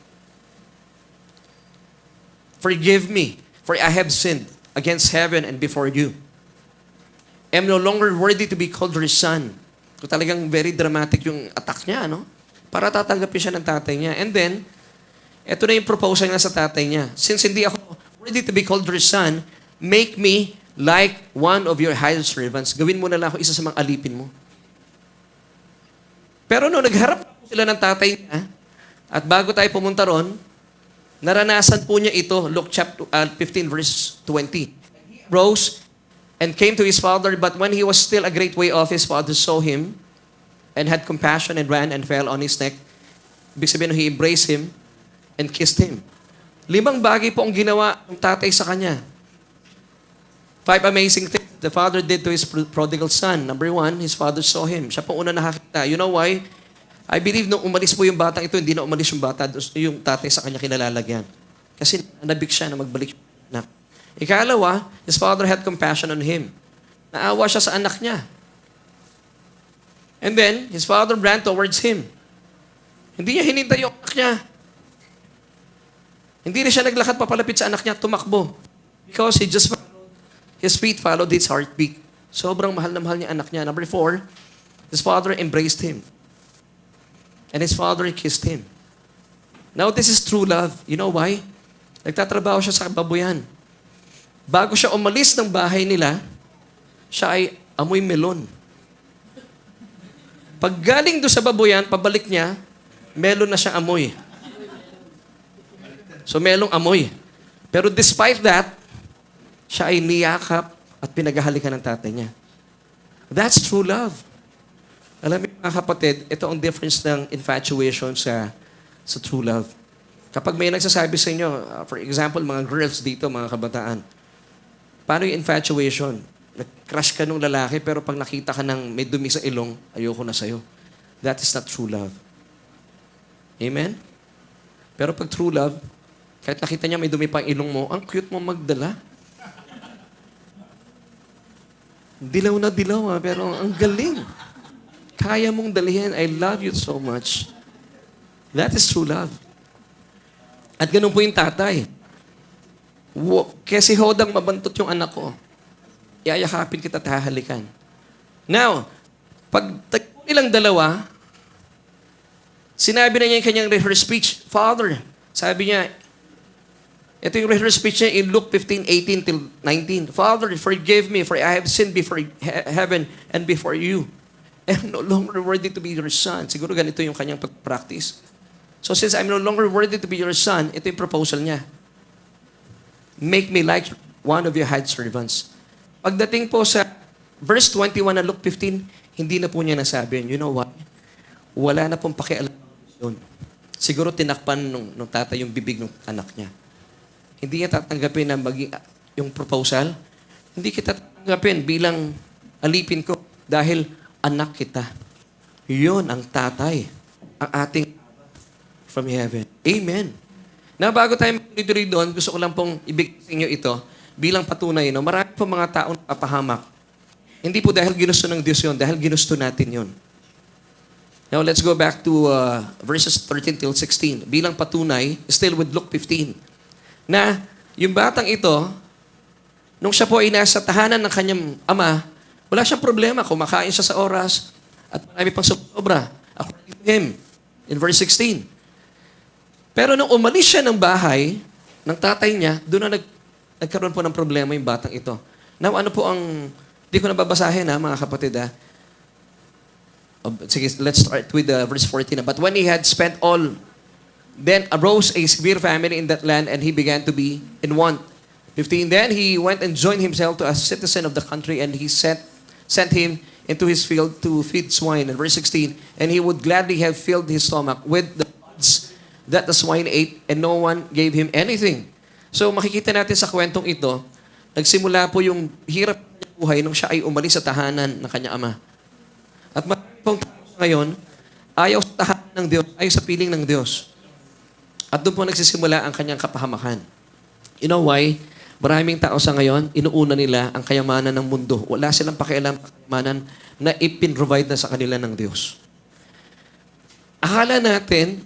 Forgive me, for I have sinned against heaven and before you. I am no longer worthy to be called your son. So talagang very dramatic yung attack niya, no? Para tatanggapin siya ng tatay niya. And then, eto na yung proposal niya sa tatay niya. Since hindi ako worthy to be called your son, make me like one of your hired servants. Gawin mo na lang ako isa sa mga alipin mo. Pero nung nagharap sila ng tatay niya, at bago tayo pumunta ron, naranasan po niya ito, Luke chapter 15 verse 20. He rose and came to his father, but when he was still a great way off, his father saw him and had compassion and ran and fell on his neck. Ibig sabihin, he embraced him and kissed him. 5 bagay po ang ginawa ng tatay sa kanya. 5 amazing things the father did to his prodigal son. Number 1, his father saw him. Siya po una nakakita. You know why? I believe nung umalis po yung batang ito, hindi na umalis yung bata, yung tatay sa kanya kinalalagyan. Kasi nabik siya na magbalik yung anak. Ikalawa, his father had compassion on him. Naawa siya sa anak niya. And then, his father ran towards him. Hindi niya hinintay yung anak niya. Hindi na siya naglakad papalapit sa anak niya, tumakbo. Because his feet followed his heartbeat. Sobrang mahal na mahal niya anak niya. Number 4, his father embraced him. And his father kissed him. Now, this is true love. You know why? Nagtatrabaho siya sa babuyan. Bago siya umalis ng bahay nila, siya ay amoy melon. Pag galing doon sa babuyan, pabalik niya, melon na siya amoy. So, melong amoy. Pero despite that, siya ay niyakap at pinaghahalikan ng tatay niya. That's true love. Alam niyo mga kapatid, ito ang difference ng infatuation sa true love. Kapag may nagsasabi sa inyo, for example, mga girls dito, mga kabataan, paano yung infatuation? Nag-crush ka nung lalaki, pero pag nakita ka ng may dumi sa ilong, ayoko na sa'yo. That is not true love. Amen? Pero pag true love, kahit nakita niya may dumi pa ang ilong mo, ang cute mo magdala. Dilaw na dilaw, pero ang galing. Kaya mong dalihin, I love you so much. That is true love. At ganun po yung tatay. Kasi hodang mabantot yung anak ko, iayakapin kita at hahalikan. Now, pag nilang dalawa, sinabi na niya yung kanyang rehearsed speech. Father, sabi niya, ito yung rehearsed speech niya in Luke 15:18 till 19. Father, forgive me, for I have sinned before heaven and before you. I am no longer worthy to be your son. Siguro ganito yung kanyang pag-practice. So since I'm no longer worthy to be your son, ito yung proposal niya. Make me like one of your hired servants. Pagdating po sa verse 21 ng Luke 15, hindi na po niya nasabi. You know what? Wala na pong pakialam yun. Siguro tinakpan nung tatay yung bibig ng anak niya. Hindi niya tatanggapin na yung proposal. Hindi kita tatanggapin bilang alipin ko dahil anak kita. Yun ang tatay. Ang ating from heaven. Amen. Na bago tayo magtuloy doon, gusto ko lang pong ibigay sa inyo ito bilang patunay. No? Marami po mga taong napapahamak. Hindi po dahil ginusto ng Diyos yun, dahil ginusto natin yun. Now, let's go back to verses 13 till 16. Bilang patunay, still with Luke 15. Na yung batang ito, nung siya po ay nasa tahanan ng kanyang ama, wala siyang problema. Kumakain siya sa oras at marami pang sobra. According to him, in verse 16. Pero nung umalis siya ng bahay ng tatay niya, doon na nagkaroon po ng problema yung batang ito. Now, ano po ang, di ko nababasahin mga kapatid Sige, let's start with verse 14. But when he had spent all, then arose a severe famine in that land, and he began to be in want. 15. Then he went and joined himself to a citizen of the country, and he sent him into his field to feed swine. And verse 16. And he would gladly have filled his stomach with the buds that the swine ate, and no one gave him anything. So makikita natin sa kwentong ito, nagsimula po yung hirap ng buhay nung siya ay umalis sa tahanan ng kanyang ama. At marami pong tao ngayon, ayaw sa tahanan ng Diyos, ayaw sa piling ng Diyos. At doon po nagsisimula ang kanyang kapahamakan. You know why? Maraming tao sa ngayon, inuuna nila ang kayamanan ng mundo. Wala silang pakialam sa kayamanan na ipin-provide na sa kanila ng Diyos. akala natin,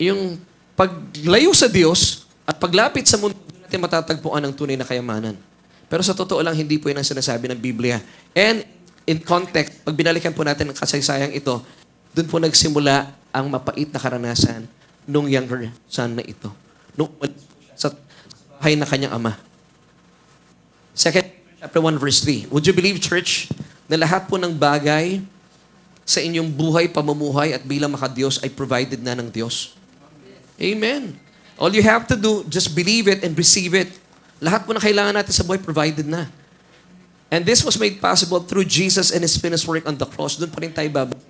yung paglayo sa Diyos at paglapit sa mundo, doon natin matatagpuan ang tunay na kayamanan. Pero sa totoo lang, hindi po yun ang sinasabi ng Biblia. And in context, pag binalikan po natin ang kasaysayang ito, doon po nagsimula ang mapait na karanasan nung younger son na ito. Nung sa bahay na kanyang ama. 2 chapter 1 verse 3. Would you believe, church, na lahat po ng bagay sa inyong buhay, pamumuhay at bilang makadiyos ay provided na ng Diyos? Amen. All you have to do, just believe it and receive it. Lahat po na kailangan natin sa buhay, provided na. And this was made possible through Jesus and His finished work on the cross. Doon pa rin tayo babalik.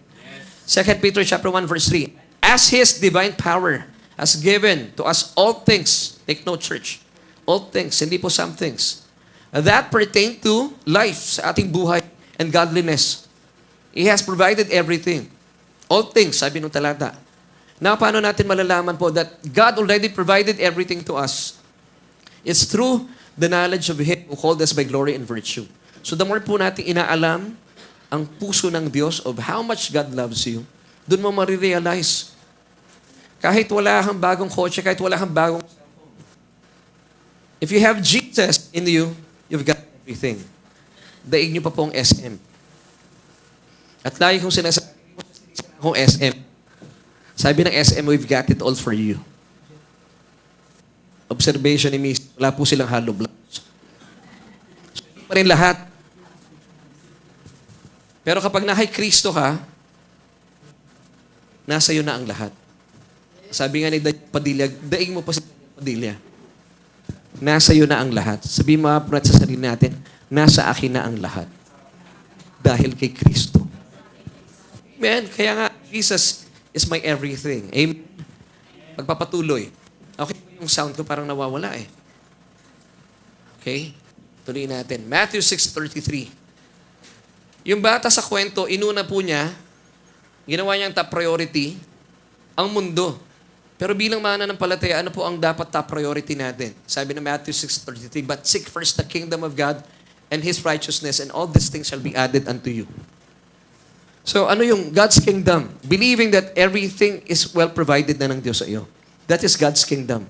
2 Peter chapter 1 verse 3. As His divine power has given to us all things, take note, church, all things, hindi po some things, that pertain to life, sa ating buhay and godliness. He has provided everything. All things, sabi nung talata. Now, paano natin malalaman po that God already provided everything to us? It's through the knowledge of Him who called us by glory and virtue. So the more po natin inaalam ang puso ng Diyos of how much God loves you, doon mo marirealize. Kahit wala kang bagong kotse, kahit wala kang bagong cellphone. If you have Jesus in you, you've got everything. Daig niyo pa po ang SM. At lagi kong sinasabi kong SM. Sabi ng SM, we've got it all for you. Observation ni Miss, wala po silang hollow blocks. So, hindi pa rin lahat. Pero kapag na kay Kristo ka, nasa iyo na ang lahat. Sabi nga ni Padilla, daing mo pa si Padilla. Nasa iyo na ang lahat. Sabi mo sa sarili natin, nasa akin na ang lahat. Dahil kay Kristo. Amen. Kaya nga, Jesus is my everything. Amen. Magpapatuloy. Okay, yung sound ko parang nawawala eh. Okay? Tuloy natin. Matthew 6:33. Yung bata sa kwento, inuna po niya, ginawa niyang top priority, ang mundo. Pero bilang mananampalataya, ano po ang dapat top priority natin? Sabi ng Matthew 6:33, but seek first the kingdom of God and His righteousness, and all these things shall be added unto you. So ano yung God's kingdom? Believing that everything is well provided na ng Diyos sa iyo. That is God's kingdom.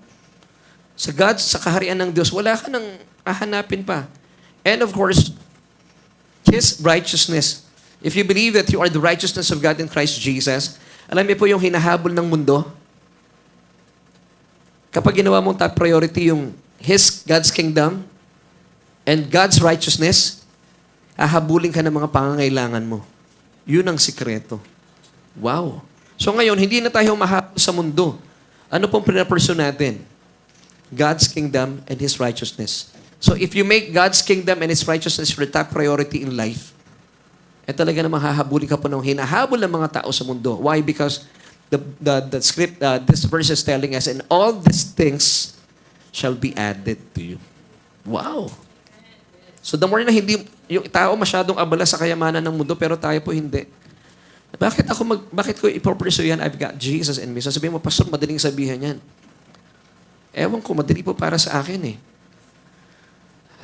Sa kaharian ng Diyos, wala ka nang hahanapin pa. And of course, His righteousness. If you believe that you are the righteousness of God in Christ Jesus, alam niyo po yung hinahabol ng mundo? Kapag ginawa mong top priority yung God's kingdom and God's righteousness, hahabulin ka ng mga pangangailangan mo. Yun ang sikreto. Wow. So ngayon, hindi na tayo mahabol sa mundo. Ano pong pinapursue natin? God's kingdom and His righteousness. So if you make God's kingdom and His righteousness your top priority in life, talaga namang hahabulin ka po ng hinahabol ng mga tao sa mundo. Why? Because the script, this verse is telling us, and all these things shall be added to you. Wow. So the more na hindi, yung tao masyadong abala sa kayamanan ng mundo, pero tayo po hindi. Bakit ko ipopursue yan? I've got Jesus in me. Sasabihin mo, Pastor, madaling sabihan yan. Ewan ko, madali po para sa akin eh.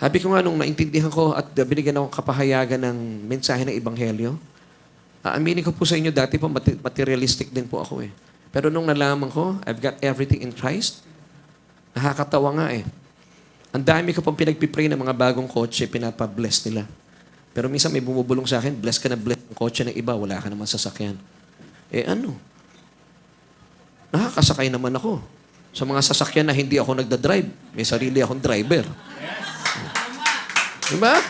Sabi ko nga, nung naintindihan ko at binigyan akong kapahayagan ng mensahe ng Ebanghelyo, aaminin ko po sa inyo, dati po materialistic din po ako eh. Pero nung nalaman ko, I've got everything in Christ, nakakatawa nga eh. Ang dami ko pong pinagpipray ng mga bagong kotse, pinapabless nila. Pero minsan may bumubulong sa akin, bless ka na bless ng kotse ng iba, wala ka naman sasakyan. Ano? Nakakasakay naman ako. Sa mga sasakyan na hindi ako nagdadrive, may sarili akong driver. Diba?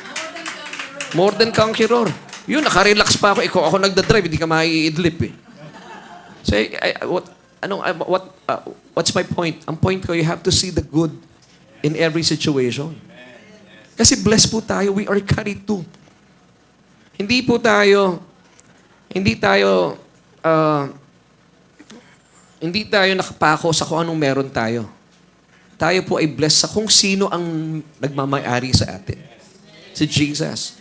More than conqueror. Yun, nakarelax pa ako. Ikaw ako nagdadrive, hindi ka maiidlip eh. So, what's my point? Ang point ko, you have to see the good in every situation. Kasi blessed po tayo. We are carried too. Hindi tayo nakapako sa kung anong meron tayo. Tayo po ay blessed sa kung sino ang nagmamayari sa atin. Si Jesus.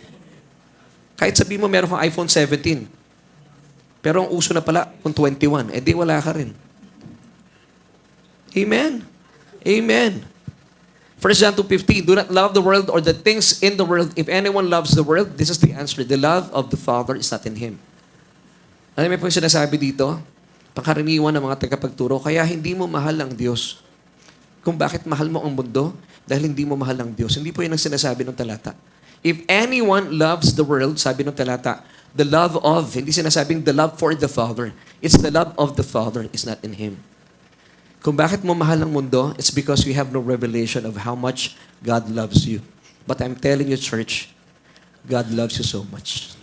Kahit sabihin mo meron kang iPhone 17, pero ang uso na pala kung 21, di wala ka rin. Amen? Amen. 1 John 2:15, do not love the world or the things in the world. If anyone loves the world, this is the answer. The love of the Father is not in him. Alam mo po yung sinasabi dito? Pangkaraniwan ng mga tagapagturo, kaya hindi mo mahal ang Diyos. Kung bakit mahal mo ang mundo? Dahil hindi mo mahal ang Diyos. Hindi po yun ang sinasabi ng talata. If anyone loves the world, sabi ng talata, the love of, hindi sinasabing the love for the Father. It's the love of the Father is not in Him. Kung bakit mo mahal ang mundo, it's because you have no revelation of how much God loves you. But I'm telling you, church, God loves you so much.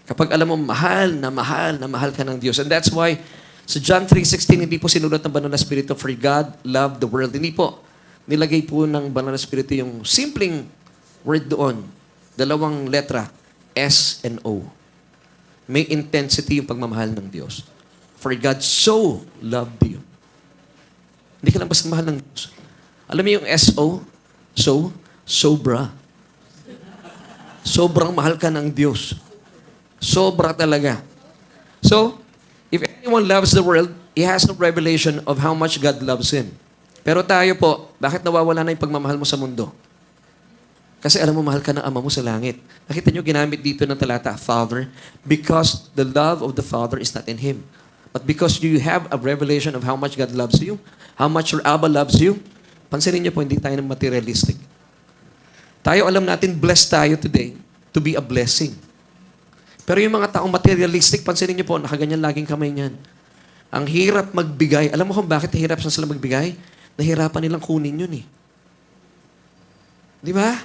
Kapag alam mo, mahal na mahal ka ng Diyos. And that's why, sa John 3:16, hindi po sinulat ng Banal na Espiritu, for God loved the world. Hindi po. Nilagay po ng Banal na Espiritu yung simpleng word doon. 2 letra, S and O. May intensity yung pagmamahal ng Diyos. For God so loved you. Hindi ka lang basta mahal ng Diyos. Alam mo yung S-O? So, sobra. Sobrang mahal ka ng Diyos. Sobra talaga. So, if anyone loves the world, he has no revelation of how much God loves him. Pero tayo po, bakit nawawala na yung pagmamahal mo sa mundo? Kasi alam mo, mahal ka ng Ama mo sa langit. Nakita nyo, ginamit dito ng talata, Father, because the love of the Father is not in Him. But because you have a revelation of how much God loves you, how much your Abba loves you, pansinin nyo po, hindi tayo ng materialistic. Tayo, alam natin, blessed tayo today to be a blessing. Pero yung mga taong materialistic, pansinin niyo po, nakaganyan laging kamay niyan. Ang hirap magbigay. Alam mo kung bakit hirap sila magbigay? Nahirapan nilang kunin yun eh. Di ba?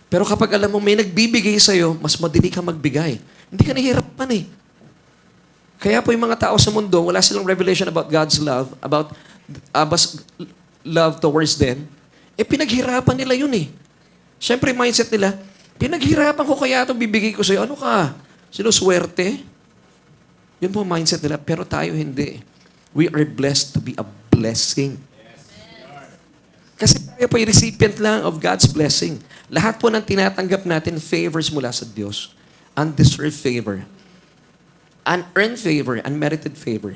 Pero kapag alam mo may nagbibigay sa'yo, mas madali ka magbigay. Hindi ka nahihirapan eh. Kaya po yung mga tao sa mundo, wala silang revelation about God's love, about Abba's love towards them, pinaghirapan nila yun eh. Siyempre, mindset nila, pinaghirapan ko kaya itong bibigay ko sa'yo. Ano ka? Sinuswerte? Yun po mindset nila. Pero tayo hindi. We are blessed to be a blessing. Kasi tayo po yung recipient lang of God's blessing. Lahat po ng tinatanggap natin, favors mula sa Diyos. Undeserved favor. Unearned favor, unmerited favor.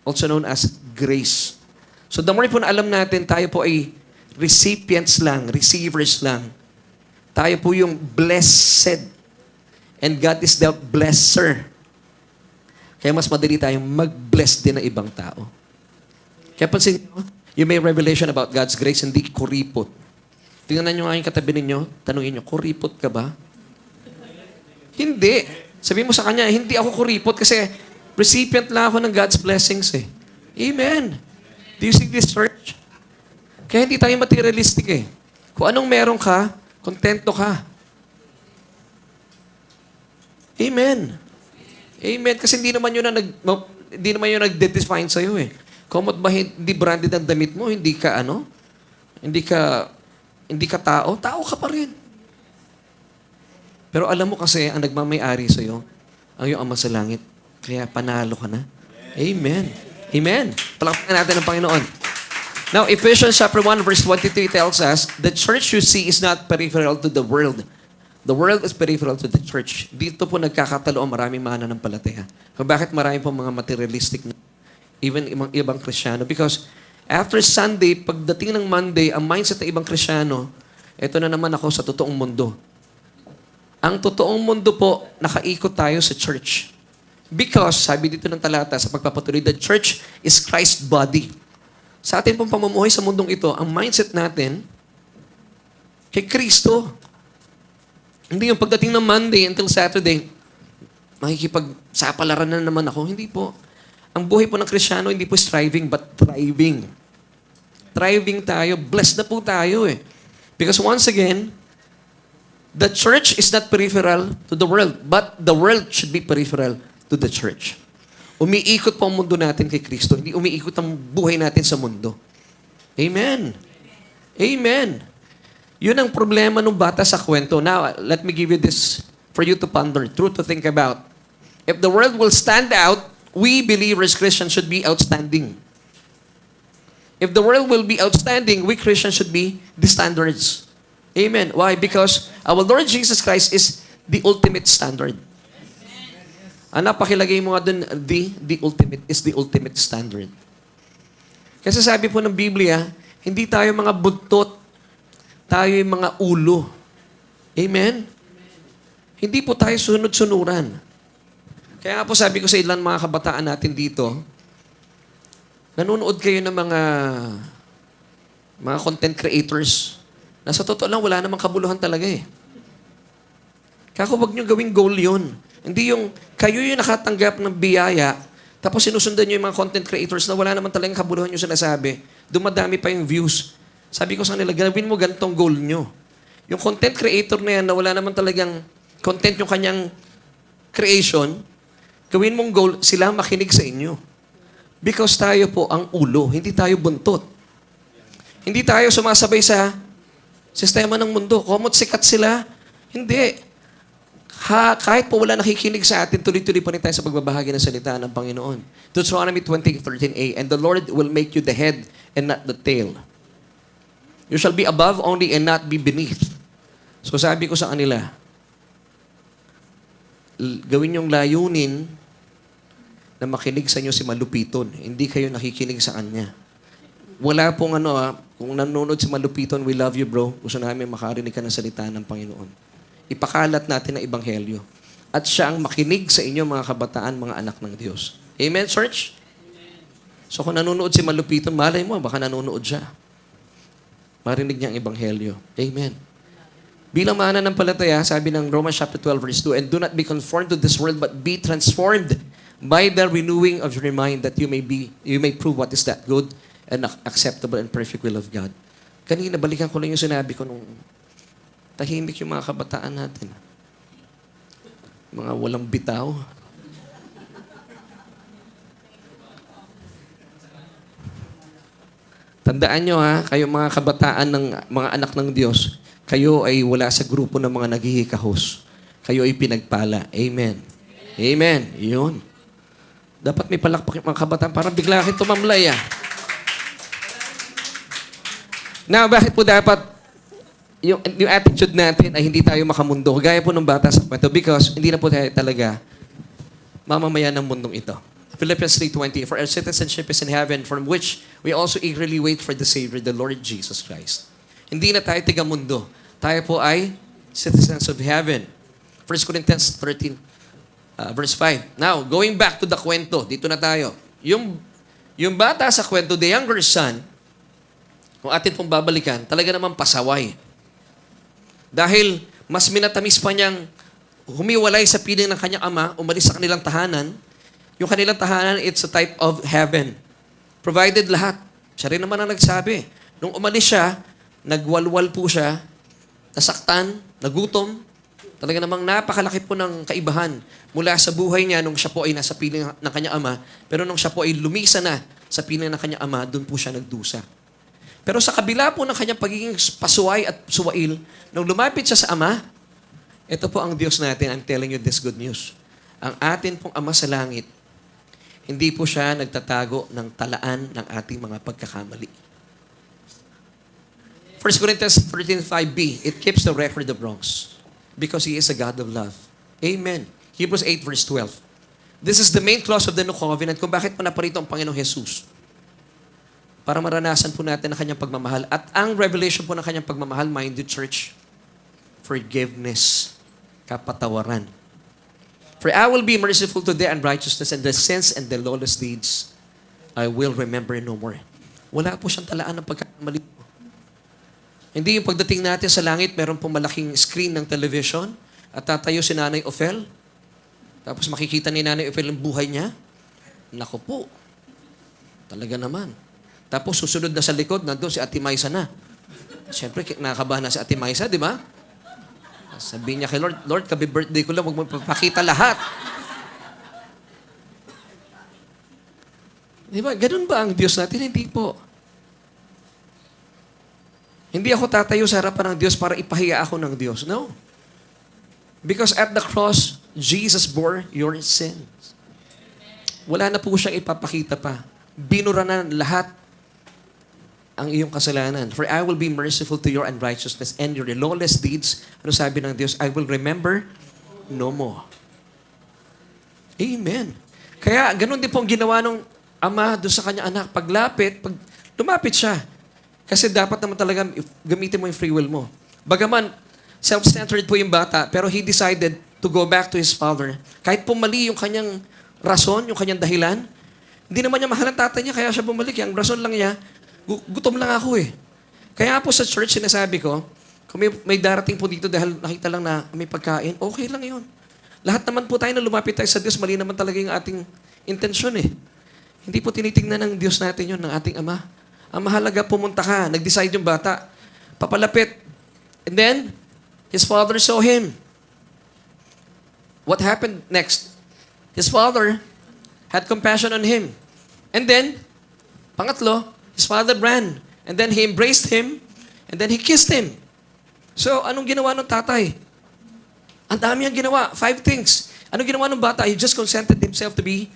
Also known as grace. So the more po na alam natin, tayo po ay recipients lang, receivers lang. Tayo po yung blessed. And God is the blesser. Kaya mas madali tayong mag-bless din ng ibang tao. Kaya pansin nyo, you may revelation about God's grace, hindi kuripot. Tingnan nyo nga yung katabi ninyo, tanungin nyo, kuripot ka ba? Hindi. Sabihin mo sa kanya, hindi ako kuripot kasi recipient lang ako ng God's blessings eh. Amen. Do you see this, church? Kaya hindi tayo materialistic eh. Kung anong meron ka, kontento ka. Amen. Amen. Kasi hindi naman yun nag-define sa'yo eh. Kung ba hindi branded ang damit mo, hindi ka tao, tao ka pa rin. Pero alam mo kasi, ang nagmamay-ari sa'yo, ang iyong Ama sa langit. Kaya panalo ka na. Amen. Amen. Palakpakan natin ang Panginoon. Now, Ephesians chapter 1, verse 23 tells us, the church you see is not peripheral to the world. The world is peripheral to the church. Dito po nagkakatalo ang maraming mananampalataya. Kung bakit marami po mga materialistic, even ibang Kristiyano. Because after Sunday, pagdating ng Monday, ang mindset ng ibang Kristiyano, eto na naman ako sa totoong mundo. Ang totoong mundo po, nakaikot tayo sa church. Because, sabi dito ng talata sa pagpapatuloy, the church is Christ's body. Sa atin pong pamumuhay sa mundong ito, ang mindset natin, kay Kristo. Hindi yung pagdating ng Monday until Saturday, makikipagsapalaran na naman ako. Hindi po. Ang buhay po ng Kristiyano, hindi po striving, but thriving. Thriving tayo. Blessed na po tayo eh. Because once again, the church is not peripheral to the world, but the world should be peripheral to the church. Umiikot po ang mundo natin kay Kristo. Hindi umiikot ang buhay natin sa mundo. Amen. Amen. Yun ang problema ng bata sa kwento. Now, let me give you this for you to ponder, truth to think about. If the world will stand out, we believers, Christians, should be outstanding. If the world will be outstanding, we Christians should be the standards. Amen. Why? Because our Lord Jesus Christ is the ultimate standard. Ano, pakilagay mo nga dun, the ultimate is the ultimate standard. Kasi sabi po ng Biblia, hindi tayo mga buntot, tayo yung mga ulo. Amen? Hindi po tayo sunod-sunuran. Kaya nga po sabi ko sa ilan mga kabataan natin dito, nanonood kayo ng mga content creators na sa totoo lang wala namang kabuluhan talaga eh. Kaya huwag nyo gawing goal yun. Hindi yung kayo yung nakatanggap ng biyaya, tapos sinusundan nyo yung mga content creators na wala naman talagang kabuluhan yung sinasabi, dumadami pa yung views. Sabi ko sa kanila, gawin mo gantong goal nyo. Yung content creator na yan na wala naman talagang content yung kanyang creation, gawin mong goal, sila makinig sa inyo. Because tayo po ang ulo, hindi tayo buntot. Hindi tayo sumasabay sa sistema ng mundo. Komot sikat sila, hindi. Kahit po wala nakikinig sa atin, tuloy-tuloy pa rin tayo sa pagbabahagi ng salita ng Panginoon. Deuteronomy 20:13a, and the Lord will make you the head and not the tail. You shall be above only and not be beneath. So sabi ko sa kanila, gawin yung layunin na makinig sa inyo si Malupiton. Hindi kayo nakikinig sa kanya. Wala pong kung nanonood si Malupiton, we love you bro. Gusto namin makarinig ka ng salita ng Panginoon. Ipakalat natin ang Ebanghelyo. At siya ang makinig sa inyo mga kabataan, mga anak ng Diyos. Amen, church? So kung nanonood si Malupiton, malay mo, baka nanonood siya. Marinig niya ang Ebanghelyo. Amen. Bilang mananampalataya, sabi ng Romans chapter 12 verse 2, and do not be conformed to this world, but be transformed by the renewing of your mind, that you may prove what is that good and acceptable and perfect will of God. Kanina, balikan ko lang yung sinabi ko nung tahimik yung mga kabataan natin. Mga walang bitaw. Tandaan nyo kayo mga kabataan ng mga anak ng Diyos, kayo ay wala sa grupo ng mga naghihikahos. Kayo ay pinagpala. Amen. Amen. Yun. Dapat may palakpak yung mga kabataan. Parang bigla kayo tumamlay Now, bakit po dapat yung attitude natin ay hindi tayo makamundo? Gaya po ng bata sa kwento. Because hindi na po tayo talaga mamamayan ng mundong ito. Philippians 3:20, for our citizenship is in heaven, from which we also eagerly wait for the Savior, the Lord Jesus Christ. Hindi na tayo tiga-mundo. Tayo po ay citizens of heaven. 1 Corinthians 13, verse 5. Now, going back to the kwento, dito na tayo. Yung bata sa kwento, the younger son, kung atin pong babalikan, talaga naman pasaway. Dahil mas minatamis pa niyang humiwalay sa piling ng kanyang ama, umalis sa kanilang tahanan. Yung kanilang tahanan, it's a type of heaven. Provided lahat. Siya rin naman ang nagsabi. Nung umalis siya, nagwalwal po siya, nasaktan, nagutom. Talaga namang napakalaki po ng kaibahan mula sa buhay niya nung siya po ay nasa piling ng kanyang ama. Pero nung siya po ay lumisa na sa piling ng kanyang ama, doon po siya nagdusa. Pero sa kabila po ng kanyang pagiging pasuway at suwail, nung lumapit siya sa ama, ito po ang Diyos natin. I'm telling you this good news. Ang atin pong Ama sa langit, hindi po siya nagtatago ng talaan ng ating mga pagkakamali. 1 Corinthians 13:5b, it keeps the record of wrongs because He is a God of love. Amen. Hebrews 8 verse 12. This is the main clause of the New Covenant kung bakit po naparito ang Panginoong Jesus. Para maranasan po natin ang kanyang pagmamahal. At ang revelation po ng kanyang pagmamahal, mind you church, forgiveness, kapatawaran. For I will be merciful to their unrighteousness and the sins and the lawless deeds I will remember no more. Wala po siyang talaan ng pagkakamali. Hindi yung pagdating natin sa langit, meron pong malaking screen ng television at tatayo si Nanay Ophel. Tapos makikita ni Nanay Ophel ang buhay niya. Naku po. Talaga naman. Tapos susunod na sa likod, nandun si Ate Maisa na. Siyempre, nakakabahan na si Ate Maisa, di ba? Sabi niya kay Lord, Lord, kabi-birthday ko lang, huwag mo papakita lahat. Di ba? Ganun ba ang Diyos natin? Hindi po. Hindi ako tatayo sa harapan ng Diyos para ipahiya ako ng Diyos. No. Because at the cross, Jesus bore your sins. Wala na po siyang ipapakita pa. Binura na lahat ang iyong kasalanan. For I will be merciful to your unrighteousness and your lawless deeds. Ano sabi ng Diyos? I will remember no more. Amen. Kaya, ganun din po ang ginawa ng ama doon sa kanyang anak. Pag lumapit siya. Kasi dapat naman talaga gamitin mo yung free will mo. Bagaman, self-centered po yung bata, pero he decided to go back to his father. Kahit pumali yung kanyang rason, yung kanyang dahilan, hindi naman niya mahal ang tatay niya, kaya siya bumalik. Ang rason lang niya, gutom lang ako eh. Kaya po sa church, sinasabi ko, kung may darating po dito dahil nakita lang na may pagkain, okay lang yun. Lahat naman po tayo na lumapit tayo sa Diyos, mali naman talaga yung ating intensyon eh. Hindi po tinitingnan ng Diyos natin yun, ng ating Ama. Ang mahalaga, pumunta ka, nag-decide yung bata, papalapit. And then, his father saw him. What happened next? His father had compassion on him. And then, pangatlo, his father ran. And then he embraced him. And then he kissed him. So, anong ginawa ng tatay? Ang dami ang ginawa. 5 things. Anong ginawa ng bata? He just consented himself to be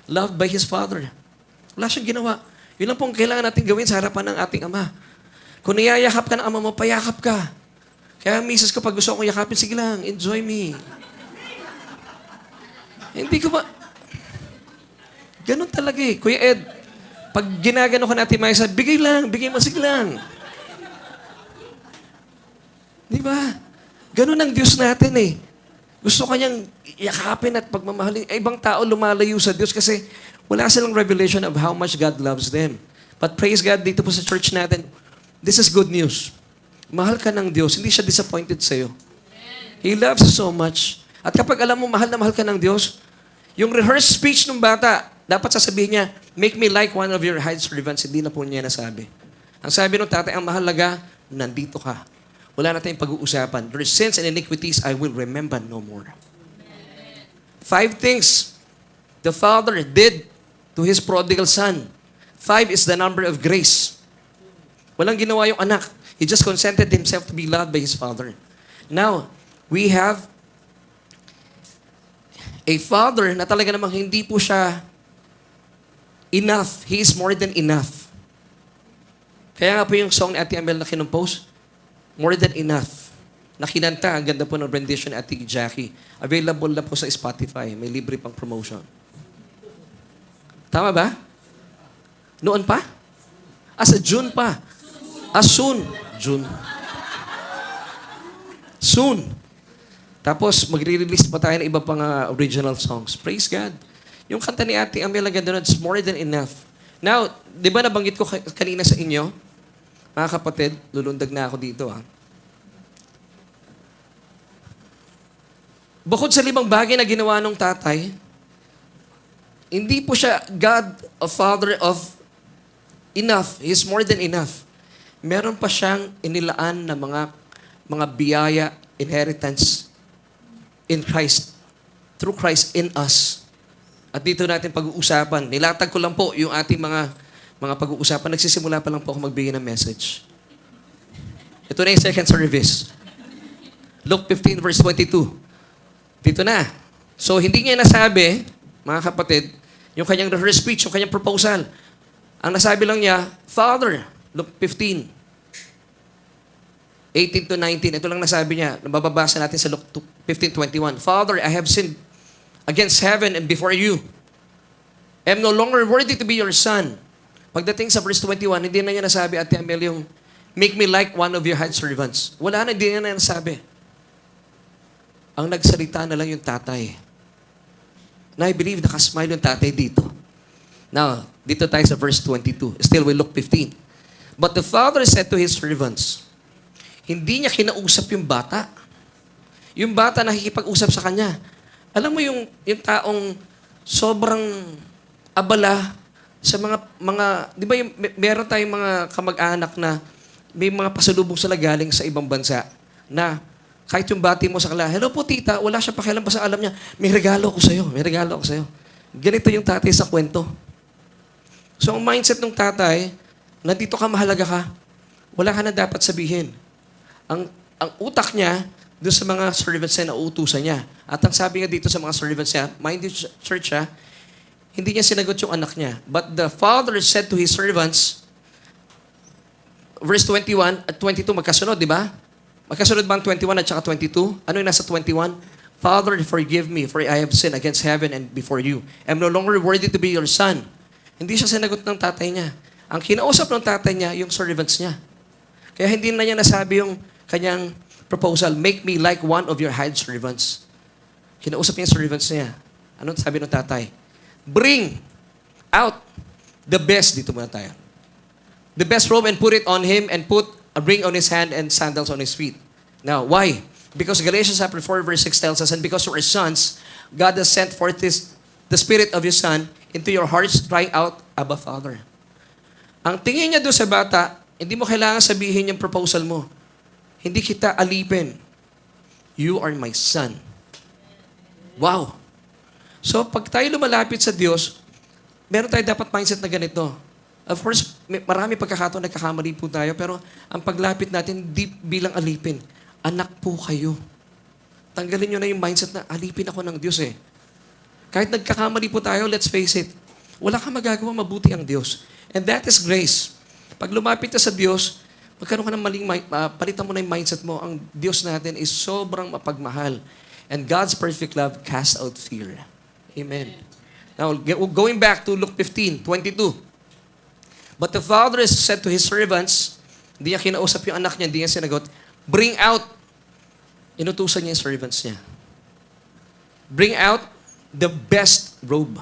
loved by his father. Wala siyang ginawa. Yun lang pong kailangan natin gawin sa harapan ng ating Ama. Kung niyayakap ka ng Ama mo, payakap ka. Kaya misis ko, pag gusto akong yakapin, sige lang, enjoy me. Hindi ko ba... Ganun talaga eh. Kuya Ed, pag ginagano ka natin, Maisa, bigay lang, bigay mo, sige lang. Di ba? Ganun ang Diyos natin eh. Gusto kanyang yakapin at pagmamahalin. Ibang tao lumalayo sa Diyos kasi wala silang revelation of how much God loves them. But praise God, dito po sa church natin, this is good news. Mahal ka ng Diyos, hindi siya disappointed sa'yo. He loves you so much. At kapag alam mo, mahal na mahal ka ng Diyos, yung rehearsed speech ng bata, dapat sasabihin niya, make me like one of your hired servants. Hindi na po niya nasabi. Ang sabi ng tatay, ang mahalaga, nandito ka. Wala na tayong pag-uusapan. Your sins and iniquities, I will remember no more. 5 things the Father did to His prodigal son. 5 is the number of grace. Walang ginawa yung anak. He just consented himself to be loved by his father. Now, we have a father na talaga namang hindi po siya enough. He is more than enough. Kaya nga po yung song ni Ate Amel na kinumpose, More Than Enough. Nakinanta, ang ganda po ng rendition ni Ate Jackie. Available na po sa Spotify. May libre pang promotion. Tama ba? Noon pa? Sa June pa. Soon. June. Soon. Tapos, magre-release pa tayo ng iba pang original songs. Praise God. Yung kanta ni Ate Amel, ang ganda nun, it's more than enough. Now, di ba nabanggit ko kanina sa inyo, mga kapatid, lulundag na ako dito Bukod sa 5 bagay na ginawa ng tatay, hindi po siya God, a Father of enough. He is more than enough. Meron pa siyang inilaan na mga biyaya, inheritance in Christ. Through Christ in us. At dito natin pag-uusapan. Nilatag ko lang po yung ating mga pag-uusapan. Nagsisimula pa lang po ako magbigay ng message. Ito na yung second service. Luke 15 verse 22. Dito na. So, hindi niya nasabi, mga kapatid, yung kanyang rehearsed speech, yung kanyang proposal. Ang nasabi lang niya, Father, Luke 15, 18 to 19. Ito lang nasabi niya. Nababasa natin sa Luke 15:21. Father, I have sinned against heaven and before you. I am no longer worthy to be your son. Pagdating sa verse 21, hindi na niya nasabi, Ate Amel, yung make me like one of your hired servants. Wala na, hindi niya na nasabi. Ang nagsalita na lang yung tatay. Now, I believe nakasmile yung tatay dito. Now, dito tayo sa verse 22. Still, we look 15. But the father said to his servants, hindi niya kinausap yung bata. Yung bata nakikipag-usap sa kanya. Alam mo yung taong sobrang abala sa mga di ba meron tayong mga kamag-anak na may mga pasalubong sila galing sa ibang bansa na kahit yung bati mo sa kanila, hello po tita, wala siya pakialam, basta alam niya, may regalo ko sa'yo, may regalo ko sa'yo. Ganito yung tatay sa kwento. So ang mindset ng tatay, nandito ka, mahalaga ka, wala ka na dapat sabihin. Ang utak niya, doon sa mga servants niya, nauutusan niya. At ang sabi nga dito sa mga servants niya, mind you, church hindi niya sinagot yung anak niya. But the father said to his servants, verse 21 at 22, magkasunod, di ba? Magkasunod ba ang 21 at saka 22? Ano yung nasa 21? Father, forgive me, for I have sinned against heaven and before you. I am no longer worthy to be your son. Hindi siya sinagot ng tatay niya. Ang kinausap ng tatay niya, yung servants niya. Kaya hindi na niya nasabi yung kanyang proposal, make me like one of your hired servants. Kinausap niya yung servants niya. Anong sabi ng tatay? Bring out the best. Dito muna tayo. The best robe and put it on him and put a ring on his hand and sandals on his feet. Now, why? Because Galatians chapter 4 verse 6 tells us, and because you are sons, God has sent forth the Spirit of His Son into your hearts, crying out, Abba, Father. Ang tingin niya doon sa bata, hindi mo kailangan sabihin yung proposal mo. Hindi kita alipin. You are my son. Wow. So, pag tayo lumalapit sa Diyos, meron tayo dapat mindset na ganito. Of course, marami pagkakataon nagkakamali po tayo, pero ang paglapit natin, di bilang alipin. Anak po kayo. Tanggalin nyo na yung mindset na alipin ako ng Diyos eh. Kahit nagkakamali po tayo, let's face it, wala kang magagawa, mabuti ang Diyos. And that is grace. Pag lumapit ka sa Diyos, magkaroon ka ng palitan mo na yung mindset mo, ang Diyos natin is sobrang mapagmahal. And God's perfect love casts out fear. Amen. Now, going back to Luke 15:22. But the father said to his servants, hindi niya kinausap yung anak niya, hindi niya sinagot, bring out. Inutusan niya yung servants niya. Bring out the best robe.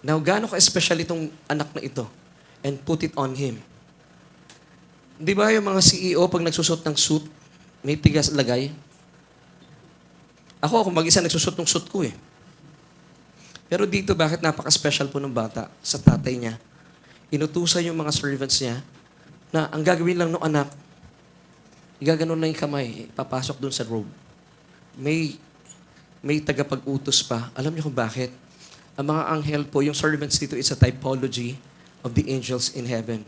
Now, gaano ka-special itong anak na ito? And put it on him. Di ba yung mga CEO, pag nagsusot ng suit, may tigas lagay? Ako mag-isa nagsusot ng suit ko eh. Pero dito, bakit napaka-special po ng bata sa tatay niya? Inutusan yung mga servants niya na ang gagawin lang ng anak, igaganon lang yung kamay, papasok dun sa robe. May tagapag-utos pa. Alam niyo kung bakit? Ang mga anghel po, yung servants dito is a typology of the angels in heaven.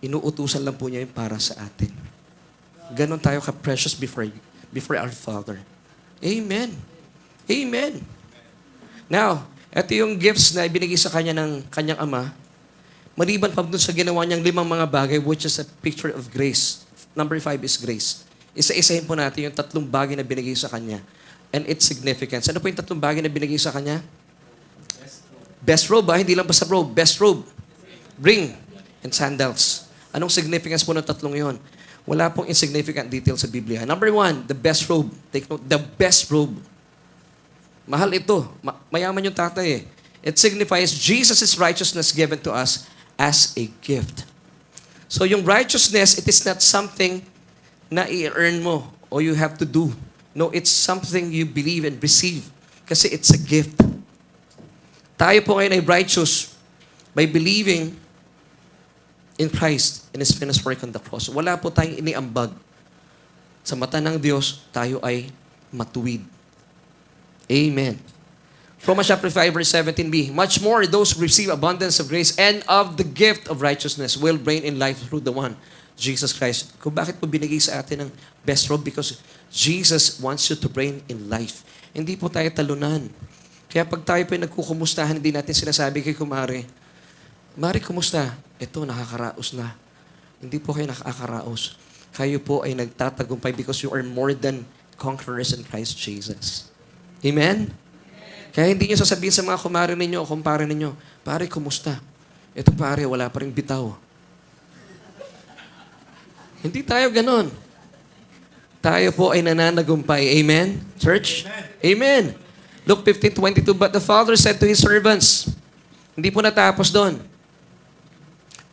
Inuutusan lang po niya yung para sa atin. Ganon tayo ka-precious before our Father. Amen. Amen. Now, ito yung gifts na ibinigay sa kanya ng kanyang ama. Maliban pa doon sa ginawa niyang 5 mga bagay, which is a picture of grace. Number 5 is grace. Isa-isahin po natin yung 3 bagay na binigay sa kanya and its significance. Ano po yung 3 bagay na binigay sa kanya? Best robe, hindi lang basta robe. Best robe, ring, and sandals. Anong significance po ng 3 yon? Wala pong insignificant detail sa Biblia. Number 1, the best robe. Take note, the best robe. Mahal ito. Mayaman yung tatay eh. It signifies Jesus' righteousness given to us as a gift. So yung righteousness, it is not something na i-earn mo or you have to do. No, it's something you believe and receive kasi it's a gift. Tayo po ngayon ay righteous by believing in Christ and His finished work on the cross. Wala po tayong iniambag. Sa mata ng Diyos, tayo ay matuwid. Amen. Romans chapter 5 verse 17b. Much more those who receive abundance of grace and of the gift of righteousness will reign in life through the one, Jesus Christ. Kung bakit po binigay sa atin ng best robe? Because Jesus wants you to reign in life. Hindi po tayo talunan. Kaya pag tayo po ay nagkukumustahan, hindi natin sinasabi kay kumare, Mari, kumusta? Ito, nakakaraos na. Hindi po kayo nakakaraos. Kayo po ay nagtatagumpay because you are more than conquerors in Christ Jesus. Amen? Kaya hindi nyo sasabihin sa mga kumare ninyo o kumpare ninyo, pare, kumusta? Ito pare, wala pa rin bitaw. Hindi tayo ganon. Tayo po ay nananagumpay. Amen? Church? Amen. Luke 15:22, but the father said to his servants, hindi po natapos doon,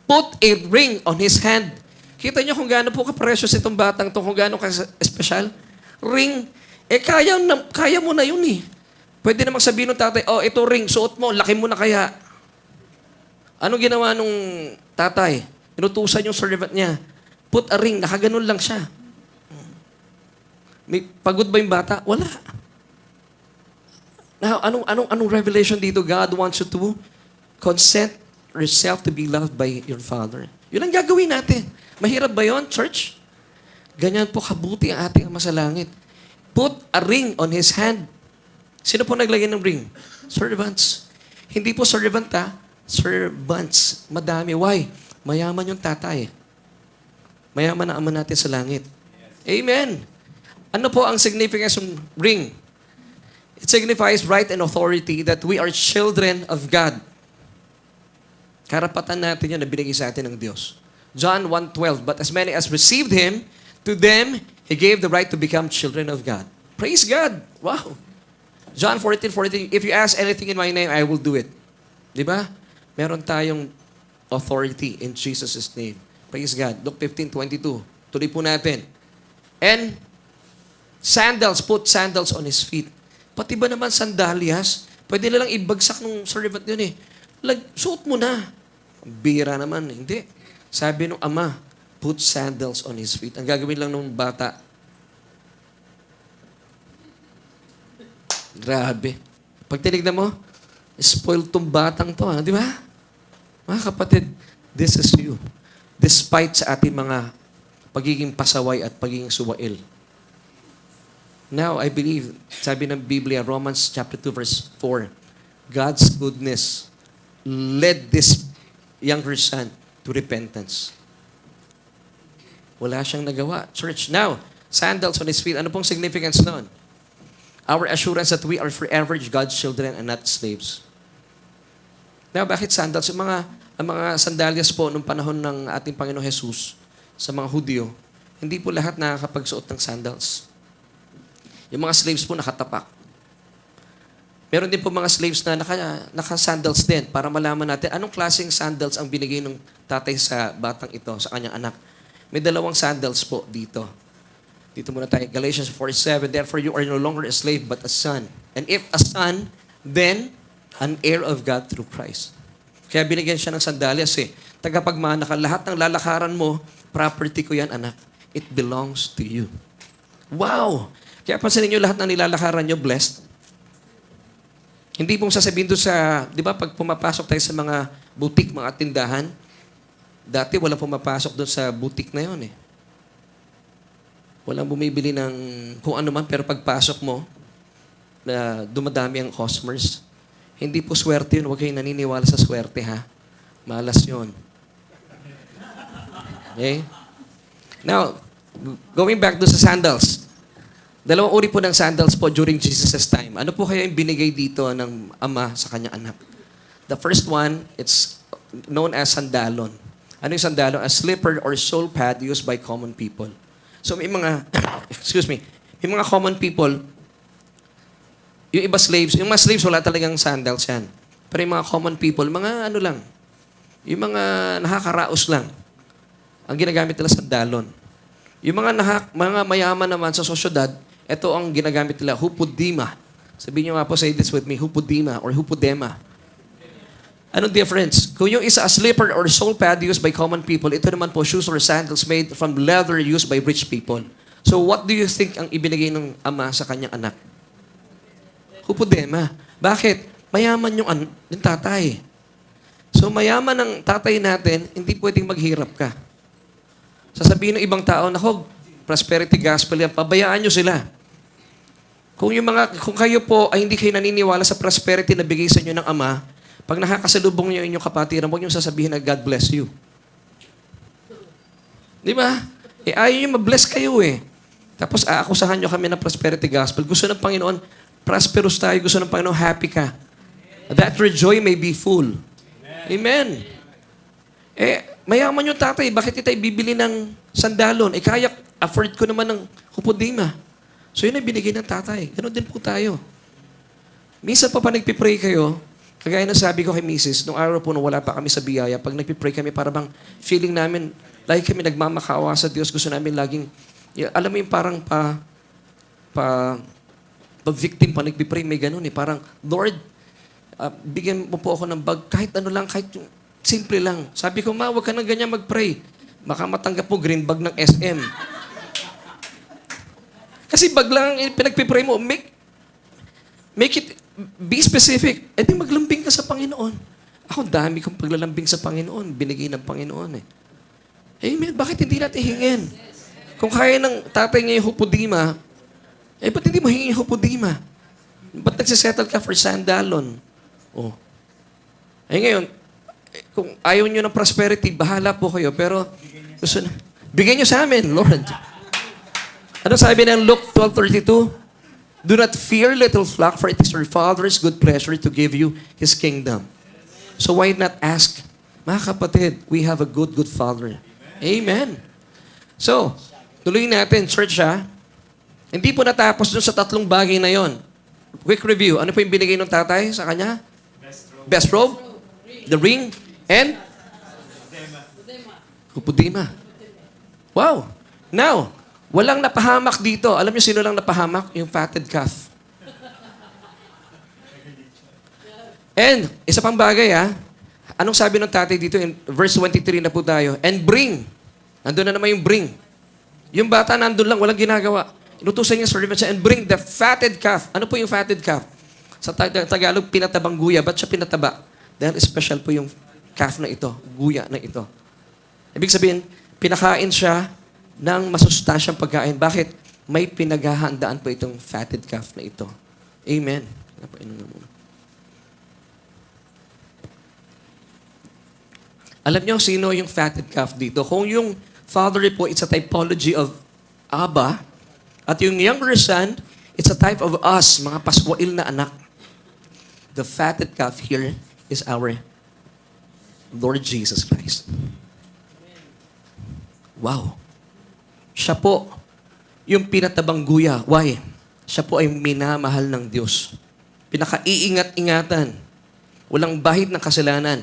put a ring on his hand. Kita nyo kung gaano po ka-precious itong batang to, kung gaano ka-special? Ring. Kaya mo na yun eh. Pwede namang sabihin ng tatay, oh, ito ring, suot mo, laki mo na kaya. Anong ginawa nung tatay? Inutusan yung servant niya. Put a ring, nakaganon lang siya. May pagod ba yung bata? Wala. Now, anong revelation dito? God wants you to consent yourself to be loved by your Father. Yun ang gagawin natin. Mahirap ba yun, church? Ganyan po kabuti ang ating Ama sa langit. Put a ring on his hand. Sino po naglagay ng ring? Servants. Hindi po servant servants. Madami. Why? Mayaman yung tatay. Mayaman ang Ama natin sa langit. Amen. Ano po ang significance ng ring? It signifies right and authority that we are children of God. Karapatan natin yan na binigay sa atin ng Diyos. John 1:12, but as many as received Him, to them He gave the right to become children of God. Praise God. Wow. John 14:14, if you ask anything in my name, I will do it. Di ba? Meron tayong authority in Jesus' name. Praise God. Luke 15:22. Tuloy po natin. And sandals, put sandals on his feet. Pati ba naman sandalyas? Pwede na lang ibagsak ng servant yun eh. Suot mo na. Bira naman. Hindi. Sabi nung ama, put sandals on his feet. Ang gagawin lang ng bata, grabe. Pag tinignan mo, spoiled tong batang to. Di ba? Mga kapatid, this is you. Despite sa ating mga pagiging pasaway at pagiging suwail. Now, I believe, sabi ng Biblia, Romans chapter 2, verse 4, God's goodness led this younger son to repentance. Wala siyang nagawa. Church, now, sandals on his feet. Ano pong significance noon? Our assurance that we are forever God's children and not slaves. Now, bakit sandals? Ang mga sandalyas po nung panahon ng ating Panginoong Jesus sa mga Hudyo, hindi po lahat nakakapagsuot ng sandals. Yung mga slaves po nakatapak. Meron din po mga slaves na naka-sandals din para malaman natin anong klaseng sandals ang binigay ng tatay sa batang ito, sa kanyang anak. May dalawang sandals po dito. Dito muna tayo. Galatians 4:7, therefore you are no longer a slave but a son. And if a son, then an heir of God through Christ. Kaya binigyan siya ng sandalyas eh. Tagapagmana ka, lahat ng lalakaran mo, property ko yan, anak. It belongs to you. Wow! Kaya pansinin nyo lahat ng nilalakaran nyo, blessed. Hindi pong sasabihin doon sa, di ba, pag pumapasok tayo sa mga boutique, mga tindahan, dati walang pumapasok doon sa boutique na yon eh. Walang bumibili ng kung ano man, pero pagpasok mo, na dumadami ang customers, hindi po swerte yun. Huwag kayong naniniwala sa swerte, ha? Malas yun. Okay? Now, going back to sa sandals. Dalawang uri po ng sandals po during Jesus' time. Ano po kaya yung binigay dito ng ama sa kanyang anak? The first one, it's known as sandalon. Ano yung sandalon? A slipper or sole pad used by common people. So may mga, may mga common people, yung iba slaves, yung mga slaves wala talagang sandals yan. Pero yung mga common people, mga ano lang, yung mga nakakaraos lang, ang ginagamit nila sandalon. Yung mga mayaman naman sa sosyedad, ito ang ginagamit nila, hupodima. Sabihin nyo nga po, say this with me, hupodima or hupodema. Anong difference? Kung yung isa a slipper or sole pad used by common people, ito naman po shoes or sandals made from leather used by rich people. So what do you think ang ibinigay ng ama sa kanyang anak? Hupodema. Bakit? Mayaman yung tatay. So mayaman ang tatay natin, hindi pwedeng maghirap ka. Sasabihin ng ibang tao, nako, prosperity gospel yan, pabayaan nyo sila. Kung kayo po ay hindi kayo naniniwala sa prosperity na bigay sa inyo ng ama, pag nakakasalubong niyo inyong kapatiran, huwag niyo sasabihin na God bless you. Di ba? Ayaw niyo ma-bless kayo eh. Tapos aakusahan niyo kami ng prosperity gospel. Gusto ng Panginoon, prosperous tayo. Gusto ng Panginoon, happy ka. That your joy may be full. Amen. Mayaman yung tatay, bakit ito bibili ng sandalon? Kaya afford ko naman ng hupodima. So yun ay binigay ng tatay. Ganon din po tayo. Minsan pa nagpipray kayo, kagaya na sabi ko kay Mrs., nung araw po nung wala pa kami sa biyaya, pag nagpipray kami, para bang feeling namin, lagi kami nagmamakawa sa Diyos, gusto namin laging, alam mo yung parang victim pa nagpipray, may ganun eh. Parang, Lord, bigyan mo po ako ng bag, kahit ano lang, kahit yung simple lang. Sabi ko, ma, huwag ka nang ganyan mag-pray. Baka matanggap mo green bag ng SM. Kasi bag lang pinagpipray mo, make it, be specific. E di maglambing ka sa Panginoon. Ako, dami kong paglalambing sa Panginoon. Binigay ng Panginoon eh. Amen. Bakit hindi natin hingin? Kung kaya ng tatay niya yung hupodima, ba't hindi mo hingin yung hupodima? Ba't nagsisettle ka for sandalon? Oh. Ngayon, kung ayaw nyo ng prosperity, bahala po kayo. Pero, bigyan nyo sa amin, Lord. Ano sabi ng Luke 12:32? Do not fear, little flock, for it is your Father's good pleasure to give you His kingdom. So why not ask? Mga kapatid, we have a good Father. Amen. So, tuloy natin, church ha. Hindi po natapos dun sa tatlong bagay na yon. Quick review. Ano po yung binigay ng tatay sa kanya? Best robe, the ring, and Kupudima. Wow. Now, walang napahamak dito. Alam niyo sino lang napahamak? Yung fatted calf. And, isa pang bagay anong sabi ng tatay dito in verse 23 na po tayo? And bring. Nandun na naman yung bring. Yung bata nandun lang, walang ginagawa. Inutusan niya servant siya, and bring the fatted calf. Ano po yung fatted calf? Sa Tagalog, pinatabang guya. Ba't siya pinataba? Dahil special po yung calf na ito, guya na ito. Ibig sabihin, pinakain siya ng masustansyang pagkain. Bakit? May pinaghahandaan po itong fatted calf na ito. Amen. Alam niyo sino yung fatted calf dito? Kung yung father po, it's a typology of Abba, at yung younger son, it's a type of us, mga paswail na anak. The fatted calf here is our Lord Jesus Christ. Wow. Siya po yung pinatabang guya. Why? Siya po ay minamahal ng Diyos. Pinakaiingat-ingatan. Walang bahid ng kasalanan.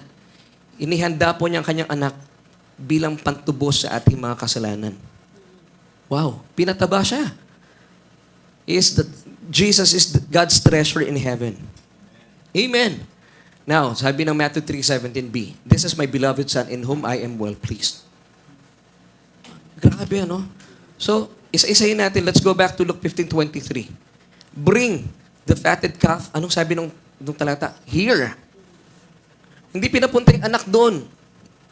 Inihanda po niya ang kanyang anak bilang pantubos sa ating mga kasalanan. Wow. Pinataba siya. Jesus is God's treasure in heaven. Amen. Now, sabi ng Matthew 3:17b, "This is my beloved Son in whom I am well pleased." Grabe, ano? So, isa-isahin natin. Let's go back to Luke 15:23. Bring the fatted calf. Anong sabi nung talata? Here. Hindi pinapunta yung anak doon.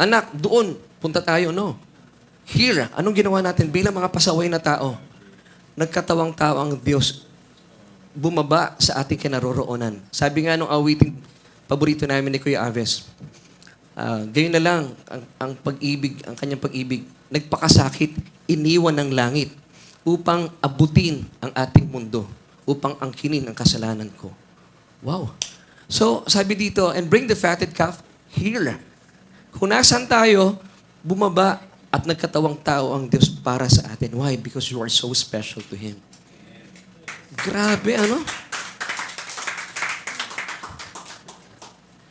Anak, doon. Punta tayo, no? Here. Anong ginawa natin bilang mga pasaway na tao? Nagkatawang tao ang Diyos. Bumaba sa ating kinaroroonan. Sabi nga nung awiting paborito namin ni Kuya Aves, gayon na lang ang pag-ibig, ang kanyang pag-ibig, nagpakasakit, iniwan ng langit upang abutin ang ating mundo, upang angkinin ang kasalanan ko. Wow. So, sabi dito, and bring the fatted calf here. Kung nasaan tayo, bumaba at nagkatawang tao ang Diyos para sa atin. Why? Because you are so special to Him. Grabe, ano?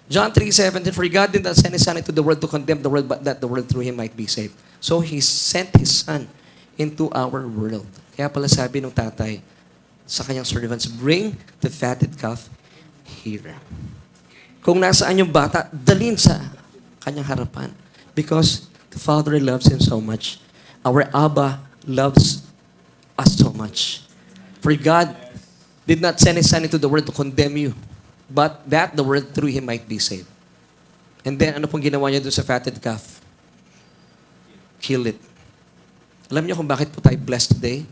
John 3:17, "For God did not send His Son into the world to condemn the world, but that the world through Him might be saved." So, He sent His Son into our world. Kaya pala sabi ng tatay sa kanyang servants, "Bring the fatted calf here." Kung nasaan yung bata, dalhin sa kanyang harapan. Because the Father loves Him so much. Our Abba loves us so much. For God did not send His Son into the world to condemn you, but that the world through Him might be saved. And then, ano pong ginawa niya doon sa fatted calf? Kill it. Alam niyo kung bakit po tayo blessed today?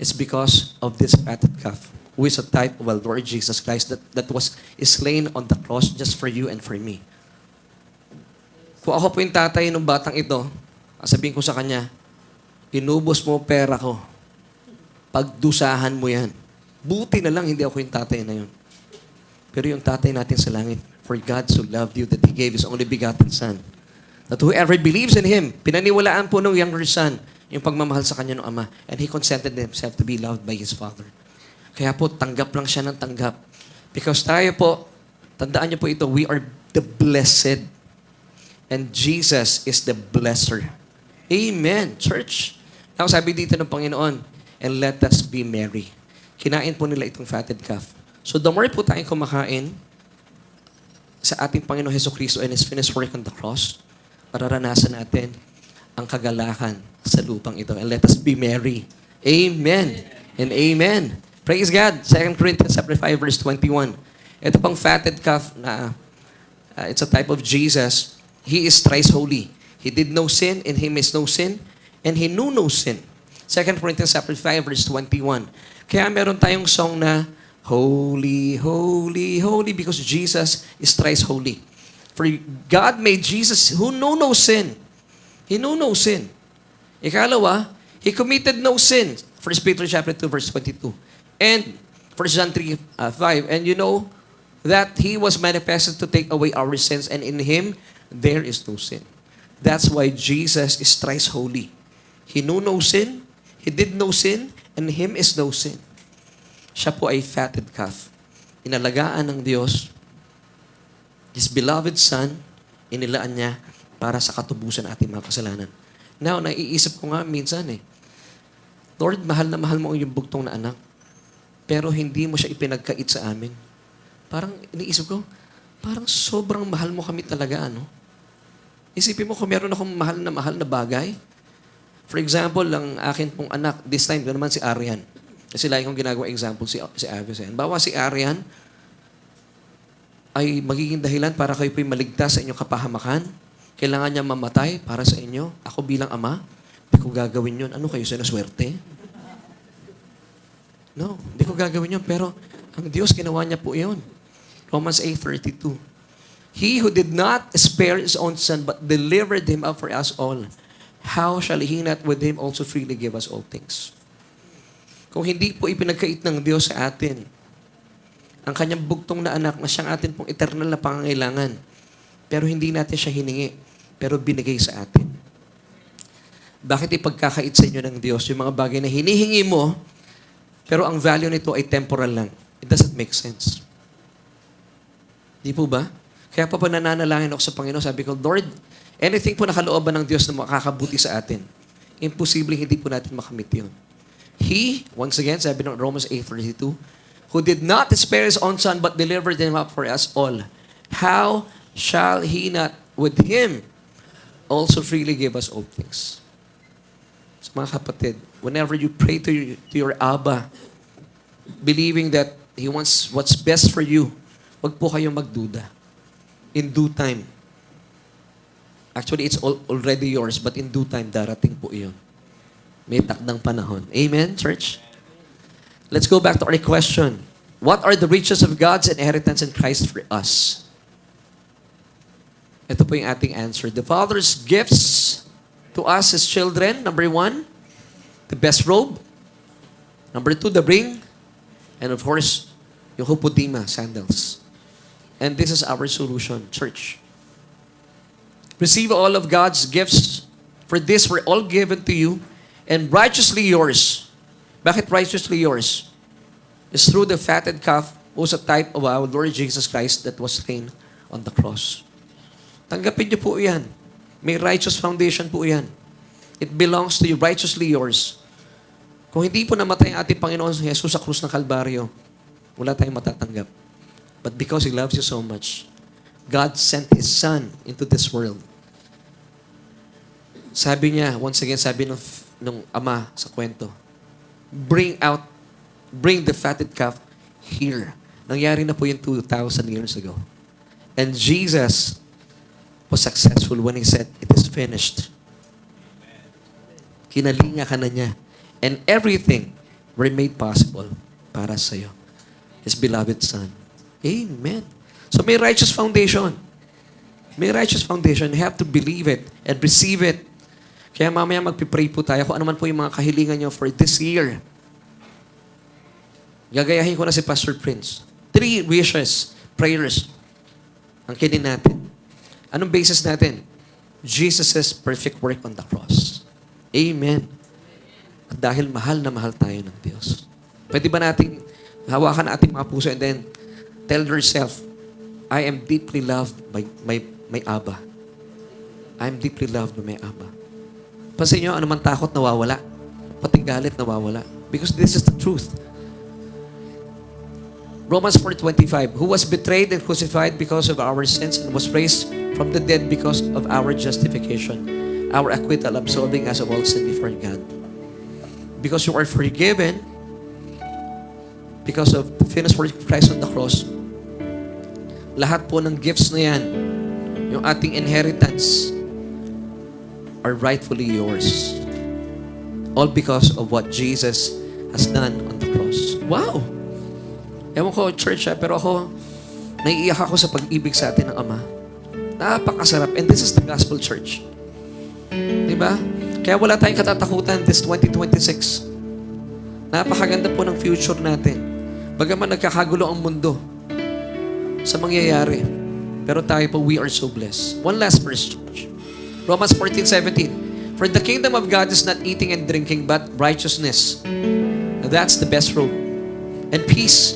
It's because of this fatted calf, who is a type of our Lord Jesus Christ that was slain on the cross just for you and for me. Kung ako po yung tatay ng batang ito, sabihin ko sa kanya, inubos mo pera ko. Pagdusahan mo yan. Buti na lang hindi ako yung tatay na yun. Pero yung tatay natin sa langit, for God so loved you that He gave His only begotten Son, that whoever believes in Him, pinaniwalaan po ng younger son, yung pagmamahal sa kanya ng Ama, and He consented Himself to be loved by His Father. Kaya po, tanggap lang siya ng tanggap. Because tayo po, tandaan niyo po ito, we are the blessed. And Jesus is the blesser. Amen, church. Now, sabi dito ng Panginoon, and let us be merry. Kinain po nila itong fatted calf. So, the more po tayong kumakain sa ating Panginoon Jesucristo and His finished work on the cross, mararanasan natin ang kagalakan sa lupang ito. And let us be merry. Amen. And amen. Praise God. 2 Corinthians 5, verse 21. Ito pang fatted calf na it's a type of Jesus. He is thrice holy. He did no sin, in Him is no sin, and He knew no sin. 2 Corinthians 5, verse 21. Kaya meron tayong song na, Holy, holy, holy, because Jesus is thrice holy. For God made Jesus who knew no sin. He knew no sin. Ikalawa, He committed no sin. 1 Peter chapter 2, verse 22. And 1 John 3, 5. And you know that He was manifested to take away our sins, and in Him there is no sin. That's why Jesus is thrice holy. He knew no sin, He did no sin, In Him is no sin. Siya po ay fatted calf. Inalagaan ng Diyos, His beloved Son, inilaan niya para sa katubusan ng ating mga kasalanan. Now, naiisip ko nga minsan Lord, mahal na mahal mo yung bugtong na anak, pero hindi mo siya ipinagkait sa amin. Parang iniisip ko, parang sobrang mahal mo kami talaga, Isipin mo kung meron akong mahal na bagay. For example, ang akin pong anak, this time, ito naman si Arian. Kasi lagi kong ginagawa example si Avis. Bawa si Arian ay magiging dahilan para kayo po'y maligtas sa inyong kapahamakan. Kailangan niya mamatay para sa inyo. Ako bilang ama, hindi ko gagawin yun. Ano kayo, sinaswerte? No, hindi ko gagawin yun. Pero ang Diyos, ginawa niya po yun. Romans 8:32. He who did not spare His own Son, but delivered Him up for us all, how shall He not with Him also freely give us all things? Kung hindi po ipinagkait ng Diyos sa atin, ang kanyang bugtong na anak na siyang atin pong eternal na pangangailangan, pero hindi natin siya hiningi, pero binigay sa atin. Bakit ipagkakait sa inyo ng Diyos yung mga bagay na hinihingi mo, pero ang value nito ay temporal lang? It doesn't make sense. Di po ba? Kaya pa nananalangin ako sa Panginoon, sabi ko, Lord, anything po nakalooban ng Diyos na makakabuti sa atin, imposible hindi po natin makamit yun. He, once again, sabi ng Romans 8:32, who did not spare His own Son, but delivered Him up for us all, how shall He not with Him also freely give us all things? So mga kapatid, whenever you pray to your Abba, believing that He wants what's best for you, wag po kayong magduda. In due time. Actually, it's already yours, but in due time, darating po iyon. May takdang panahon. Amen, church? Let's go back to our question. What are the riches of God's inheritance in Christ for us? Ito po yung ating answer. The Father's gifts to us as children. Number 1, the best robe. Number 2, the ring. And of course, yung hupodima, sandals. And this is our solution, church. Receive all of God's gifts. For this were all given to you and righteously yours. Bakit righteously yours? It's through the fatted calf, who's a type of our Lord Jesus Christ that was slain on the cross. Tanggapin niyo po yan. May righteous foundation po yan. It belongs to you, righteously yours. Kung hindi po namatay ang ating Panginoon Jesus sa krus ng Kalbaryo, wala tayong matatanggap. But because He loves you so much, God sent His Son into this world. Sabi niya, once again, sabi nung ama sa kwento, bring the fatted calf here. Nangyari na po yung 2,000 years ago. And Jesus was successful when He said, it is finished. Kinalinga ka na niya. And everything were made possible para sa iyo. His beloved Son. Amen. So may righteous foundation. May righteous foundation. You have to believe it and receive it. Kaya mamaya magpipray po tayo kung ano man po yung mga kahilingan nyo for this year. Gagayahin ko na si Pastor Prince. 3 wishes, prayers, ang kinin natin. Anong basis natin? Jesus' perfect work on the cross. Amen. At dahil mahal na mahal tayo ng Diyos. Pwede ba nating hawakan ating mga puso and then tell yourself, I am deeply loved by my Abba. I am deeply loved by my Abba. Pansin nyo, anumang takot nawawala. Pati galit nawawala. Because this is the truth. Romans 4:25, who was betrayed and crucified because of our sins and was raised from the dead because of our justification, our acquittal, absolving us of all sin before God. Because you are forgiven, because of the finished work of Christ on the cross, lahat po ng gifts na yan, yung ating inheritance, are rightfully yours. All because of what Jesus has done on the cross. Wow! Ewan ko, church, pero ako, naiiyak ako sa pag-ibig sa atin ng Ama. Napakasarap. And this is the gospel church. Diba? Kaya wala tayong katatakutan this 2026. Napakaganda po ng future natin. Bagaman nagkakagulo ang mundo sa mangyayari. Pero tayo po, we are so blessed. One last verse, church. Romans 14:17. For the kingdom of God is not eating and drinking, but righteousness, That's the best road. And peace.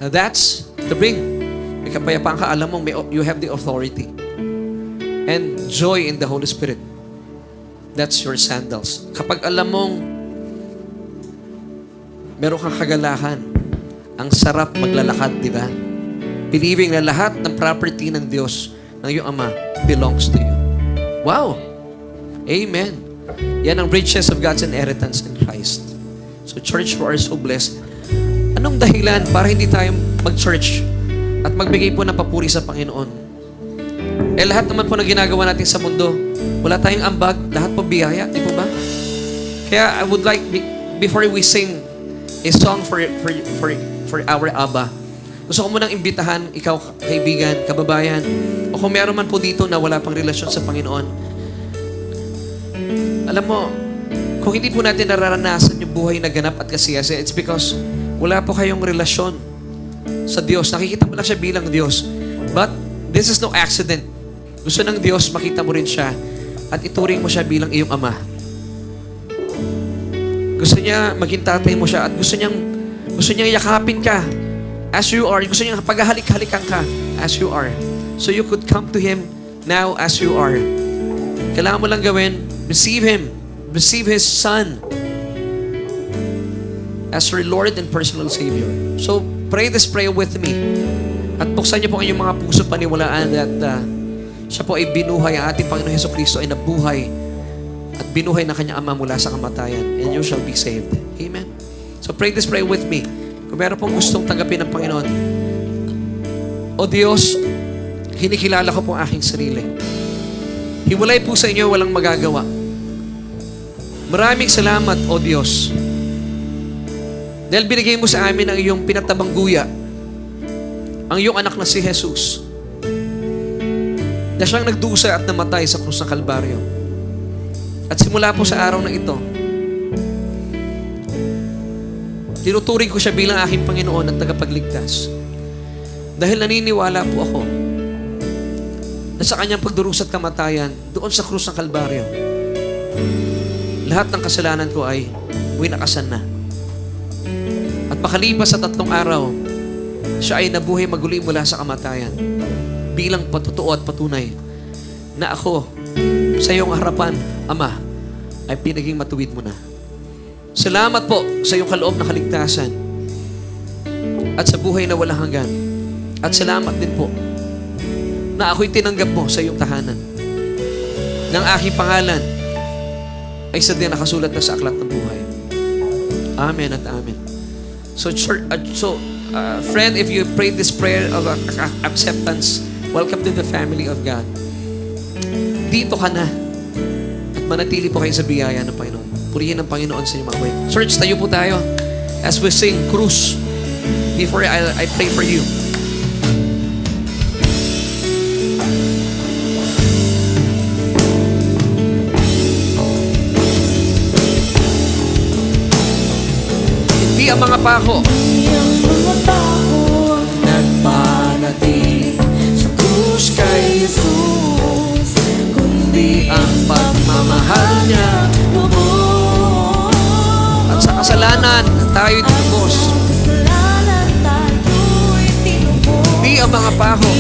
That's the bring. May kapayapaan ka, alam mo, you have the authority. And joy in the Holy Spirit. That's your sandals. Kapag alam mong meron kang kagalakan, ang sarap maglalakad, di ba? Believing na lahat ng property ng Diyos, ng iyong Ama, belongs to you. Wow! Amen. Yan ang riches of God's inheritance in Christ. So church, we are so blessed. Anong dahilan para hindi tayo mag-church at magbigay po ng papuri sa Panginoon? Lahat naman po na ginagawa natin sa mundo, wala tayong ambag, lahat po biyaya, di po ba? Kaya I would like, before we sing a song for our Abba, gusto ko munang imbitahan, ikaw kaibigan, kababayan, o kung meron man po dito na wala pang relasyon sa Panginoon, alam mo, kung hindi po natin nararanasan yung buhay na ganap at kasiyasi, it's because wala po kayong relasyon sa Diyos. Nakikita mo lang siya bilang Diyos. But this is no accident. Gusto ng Diyos, makita mo rin siya at ituring mo siya bilang iyong Ama. Gusto niya maging tatay mo siya at gusto niyang yakapin ka as you are. Gusto niyang paghahalik-halikan ka as you are. So you could come to Him now as you are. Kailangan mo lang gawin, receive Him. Receive His Son as your Lord and personal Savior. So pray this prayer with me. At buksan niyo po ang inyong mga puso paniwalaan that siya po ay binuhay, ang ating Panginoon Jesucristo ay nabuhay at binuhay na kanyang Ama mula sa kamatayan, and you shall be saved. Amen. So pray this prayer with me. Kung meron pong gustong tanggapin ng Panginoon, O Diyos, kinikilala ko po ang aking sarili. Hiwalay po sa inyo, walang magagawa. Maraming salamat, O Diyos, dahil binigay mo sa amin ang iyong pinatabang guya, ang iyong anak na si Jesus, na siyang nagdusa at namatay sa krus ng Kalbaryo. At simula po sa araw na ito, tinuturing ko siya bilang aking Panginoon at tagapagligtas. Dahil naniniwala po ako na sa kanyang pagdurusa at kamatayan doon sa krus ng Kalbaryo, lahat ng kasalanan ko ay winakasan na. At makalipas sa 3 araw, siya ay nabuhay maguli mula sa kamatayan bilang patotoo at patunay na ako sa iyong harapan, Ama, ay pinaging matuwid mo na. Salamat po sa iyong kaloob na kaligtasan at sa buhay na walang hanggan. At salamat din po na ako'y tinanggap mo sa iyong tahanan. Ng aking pangalan ay sa din nakasulat na sa aklat ng buhay. Amen at amen. So, friend, if you prayed this prayer of acceptance, welcome to the family of God. Dito ka na at manatili po kayo sa biyaya ng Panginoon. Purihin ang Panginoon sa inyong mga buhay. Church, tayo po tayo as we sing Cruz before I pray for you. Hindi ang mga pako nagpanatili sa krus kay Jesus, kundi ang pagmamahal niya lubos. At sa kasalanan tayo'y tinubos. Hindi ang mga pako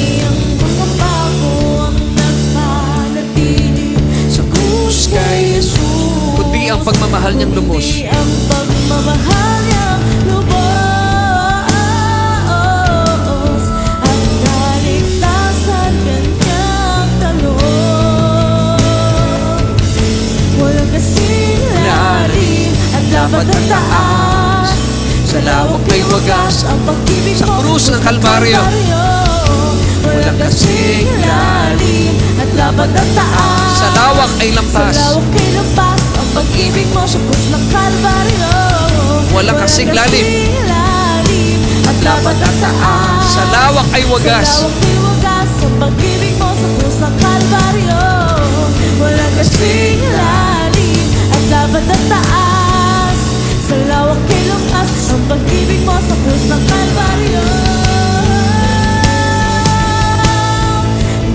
sa krus kay Jesus, kundi ang pagmamahal niyang lubos. Dapat ang taas, sa lawak may wagas, ang pag-ibig sa krus ng Kalbaryo. Walang kasing lalim, at laban ang taas, sa lawak ay lampas. Sa lawak ay lampas, ang pag-ibig mo sa krus ng Kalbaryo. Walang kasing lalim, at laban ang taas, sa lawak ay wagas. Sa lawak ay wagas, ang pag-ibig mo sa krus ng Kalbaryo. Walang kasing lalim, at laban ang taas, sa lawak ay lumas, ang pag-ibig mo sa krus ng Kalbaryo.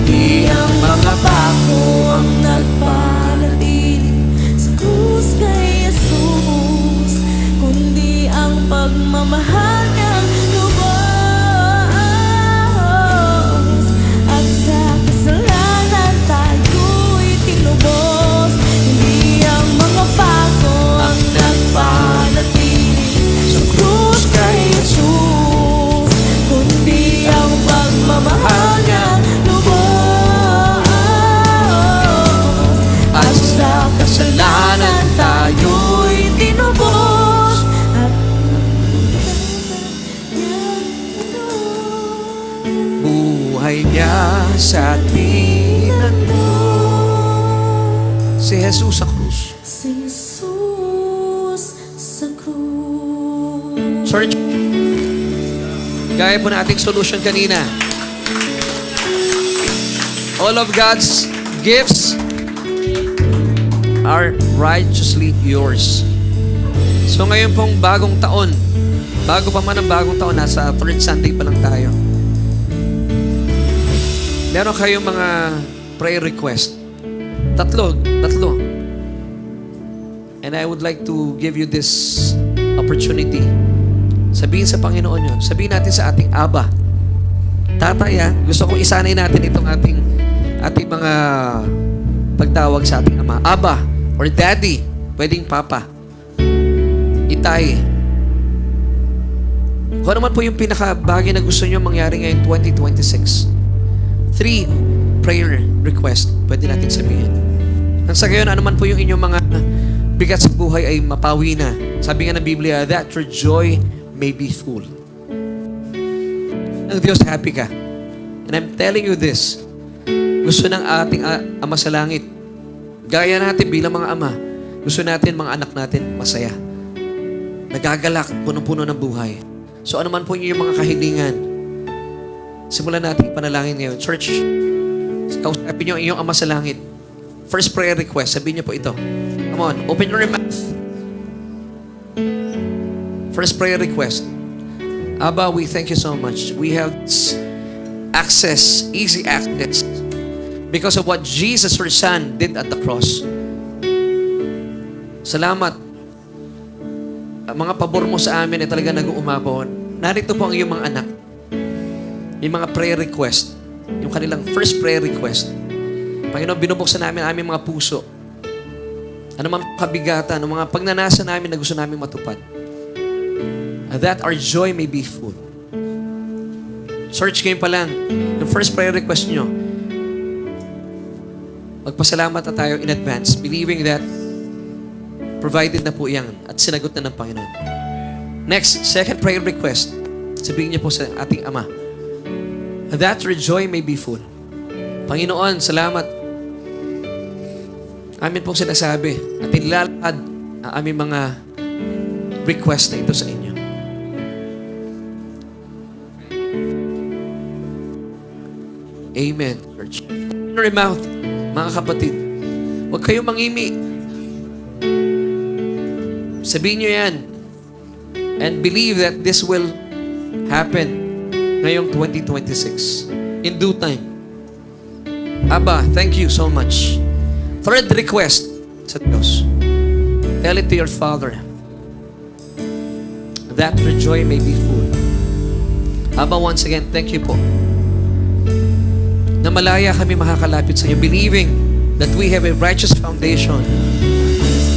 Di ang mga pako ang nagpanatili sa krus kay Jesus, kundi buhay niya sa atin. Si Jesus sa krus. Si Jesus sa krus. Church, gaya po na ating solution kanina. All of God's gifts are righteously yours. So ngayon pong bagong taon, bago pa man ang bagong taon, nasa third Sunday pa lang tayo. Meron kayong mga prayer request. Tatlo. And I would like to give you this opportunity. Sabihin sa Panginoon yun. Sabihin natin sa ating Aba. Tatay, gusto kong isanay natin itong ating mga pagtawag sa ating Ama. Aba or Daddy. Pwedeng Papa. Itay. Kung ano man po yung pinakabagay na gusto nyo mangyari ngayon 2026. 3 prayer request. Pwede natin sabihin. Nang sa gayon, ano man po yung inyong mga bigat sa buhay ay mapawi na. Sabi nga ng Biblia, that your joy may be full. Ang Diyos, happy ka. And I'm telling you this, gusto ng ating Ama sa Langit, gaya natin bilang mga ama, gusto natin mga anak natin masaya. Nagagalak, punong-puno ng buhay. So ano man po yung mga kahilingan, simulan natin panalangin ngayon. Church, kausapin niyo iyong Ama sa Langit. First prayer request, sabihin niyo po ito. Come on, open your mouth. First prayer request. Abba, we thank you so much. We have access, easy access, because of what Jesus, your Son, did at the cross. Salamat. Ang mga pabor mo sa amin ay talaga nag-uumabon. Narito po ang iyong mga anak. Yung mga prayer request. Yung kanilang first prayer request. Panginoon, binubuksan namin ang aming mga puso. Ano man kabigatan, ano mga pagnanasa namin na gusto namin matupad. That our joy may be full. Search ngayon pa lang, yung first prayer request nyo, magpasalamat na tayo in advance, believing that provided na po yan at sinagot na ng Panginoon. Next, second prayer request, sabihin niyo po sa ating Ama, that your joy may be full. Panginoon, salamat. Amin pong sinasabi at nilalakad ang aming mga request na ito sa inyo. Amen, church. In your mouth, mga kapatid, huwag kayong mangimi. Sabihin nyo yan. And believe that this will happen ngayong 2026. In due time. Abba, thank you so much. Third request sa Diyos. Tell it to your Father that your joy may be full. Abba, once again, thank you po na malaya kami makakalapit sa iyo, believing that we have a righteous foundation.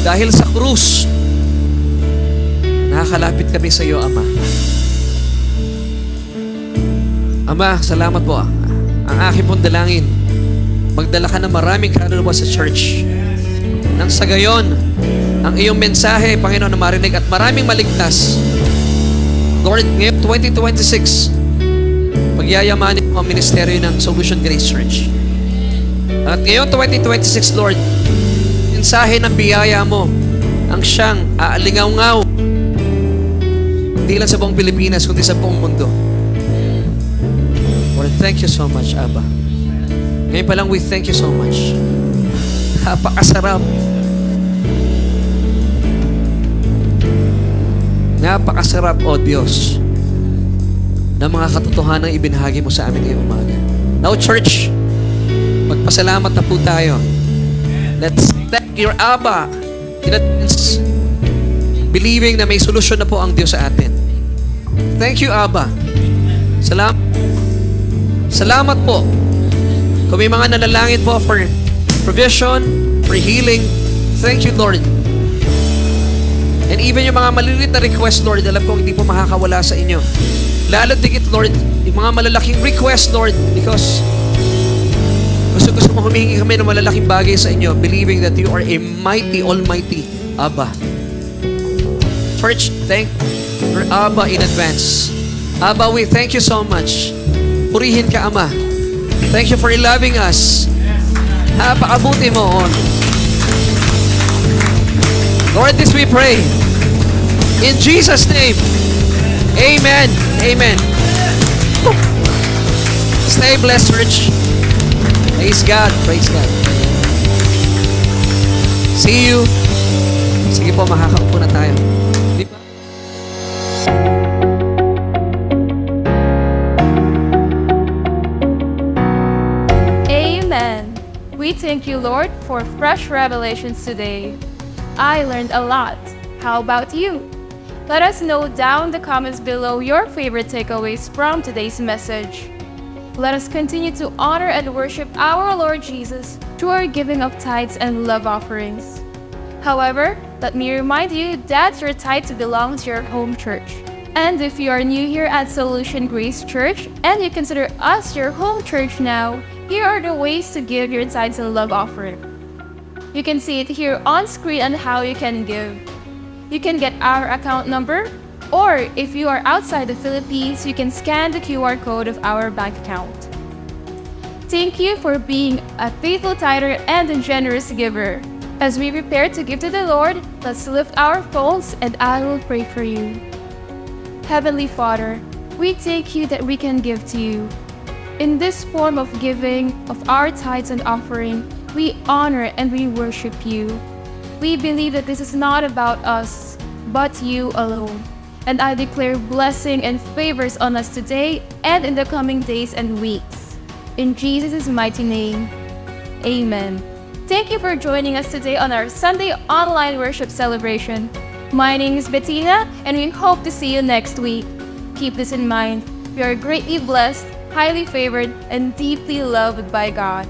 Dahil sa krus, nakakalapit kami sa iyo, Ama. Ama, salamat po. Ang aking pong dalangin, magdala ka ng maraming kaluluwa sa church. Nang sa gayon, ang iyong mensahe, Panginoon, na marinig at maraming maligtas. Lord, ngayon 2026, pagyayamanin mo ang ministeryo ng Solution Grace Church. At ngayon 2026, Lord, mensahe ng biyaya mo ang siyang aalingaw-ngaw hindi lang sa buong Pilipinas, kundi sa buong mundo. Lord, thank you so much, Abba. Ngayon pa lang, we thank you so much. Napakasarap. Napakasarap, O Diyos, ng mga katotohanan ibinahagi mo sa amin ngayong umaga. Now, church, magpasalamat na po tayo. Let's thank your Abba in advance, believing na may solusyon na po ang Diyos sa atin. Thank you, Abba. Salamat po. Kung may mga nanalangin po for provision, for healing, thank you, Lord. And even yung mga maliliit na request, Lord, alam kong hindi po makakawala sa inyo. Lalo digit, Lord, yung mga malalaking request, Lord, because gusto mo humingi kami ng malalaking bagay sa inyo, believing that you are a mighty, almighty Abba. Church, thank your Abba in advance. Abba, we thank you so much. Purihin ka, Ama. Thank you for loving us. Napakabuti mo, On. Lord, this we pray. In Jesus' name. Amen. Amen. Stay blessed, church. Praise God. Praise God. See you. Sige po, makakaupo na tayo. Di ba? Amen. We thank you, Lord, for fresh revelations today. I learned a lot. How about you? Let us know down in the comments below your favorite takeaways from today's message. Let us continue to honor and worship our Lord Jesus through our giving of tithes and love offerings. However, let me remind you that your tithes belong to your home church. And if you are new here at Solution Grace Church and you consider us your home church now, here are the ways to give your tithes and love offering. You can see it here on screen on how you can give. You can get our account number, or if you are outside the Philippines, you can scan the QR code of our bank account. Thank you for being a faithful tither and a generous giver. As we prepare to give to the Lord, let's lift our phones and I will pray for you. Heavenly Father, we thank you that we can give to you. In this form of giving of our tithes and offering, we honor and we worship you. We believe that this is not about us, but you alone. And I declare blessing and favors on us today and in the coming days and weeks. In Jesus' mighty name, amen. Thank you for joining us today on our Sunday online worship celebration. My name is Bettina, and we hope to see you next week. Keep this in mind. We are greatly blessed, highly favored, and deeply loved by God.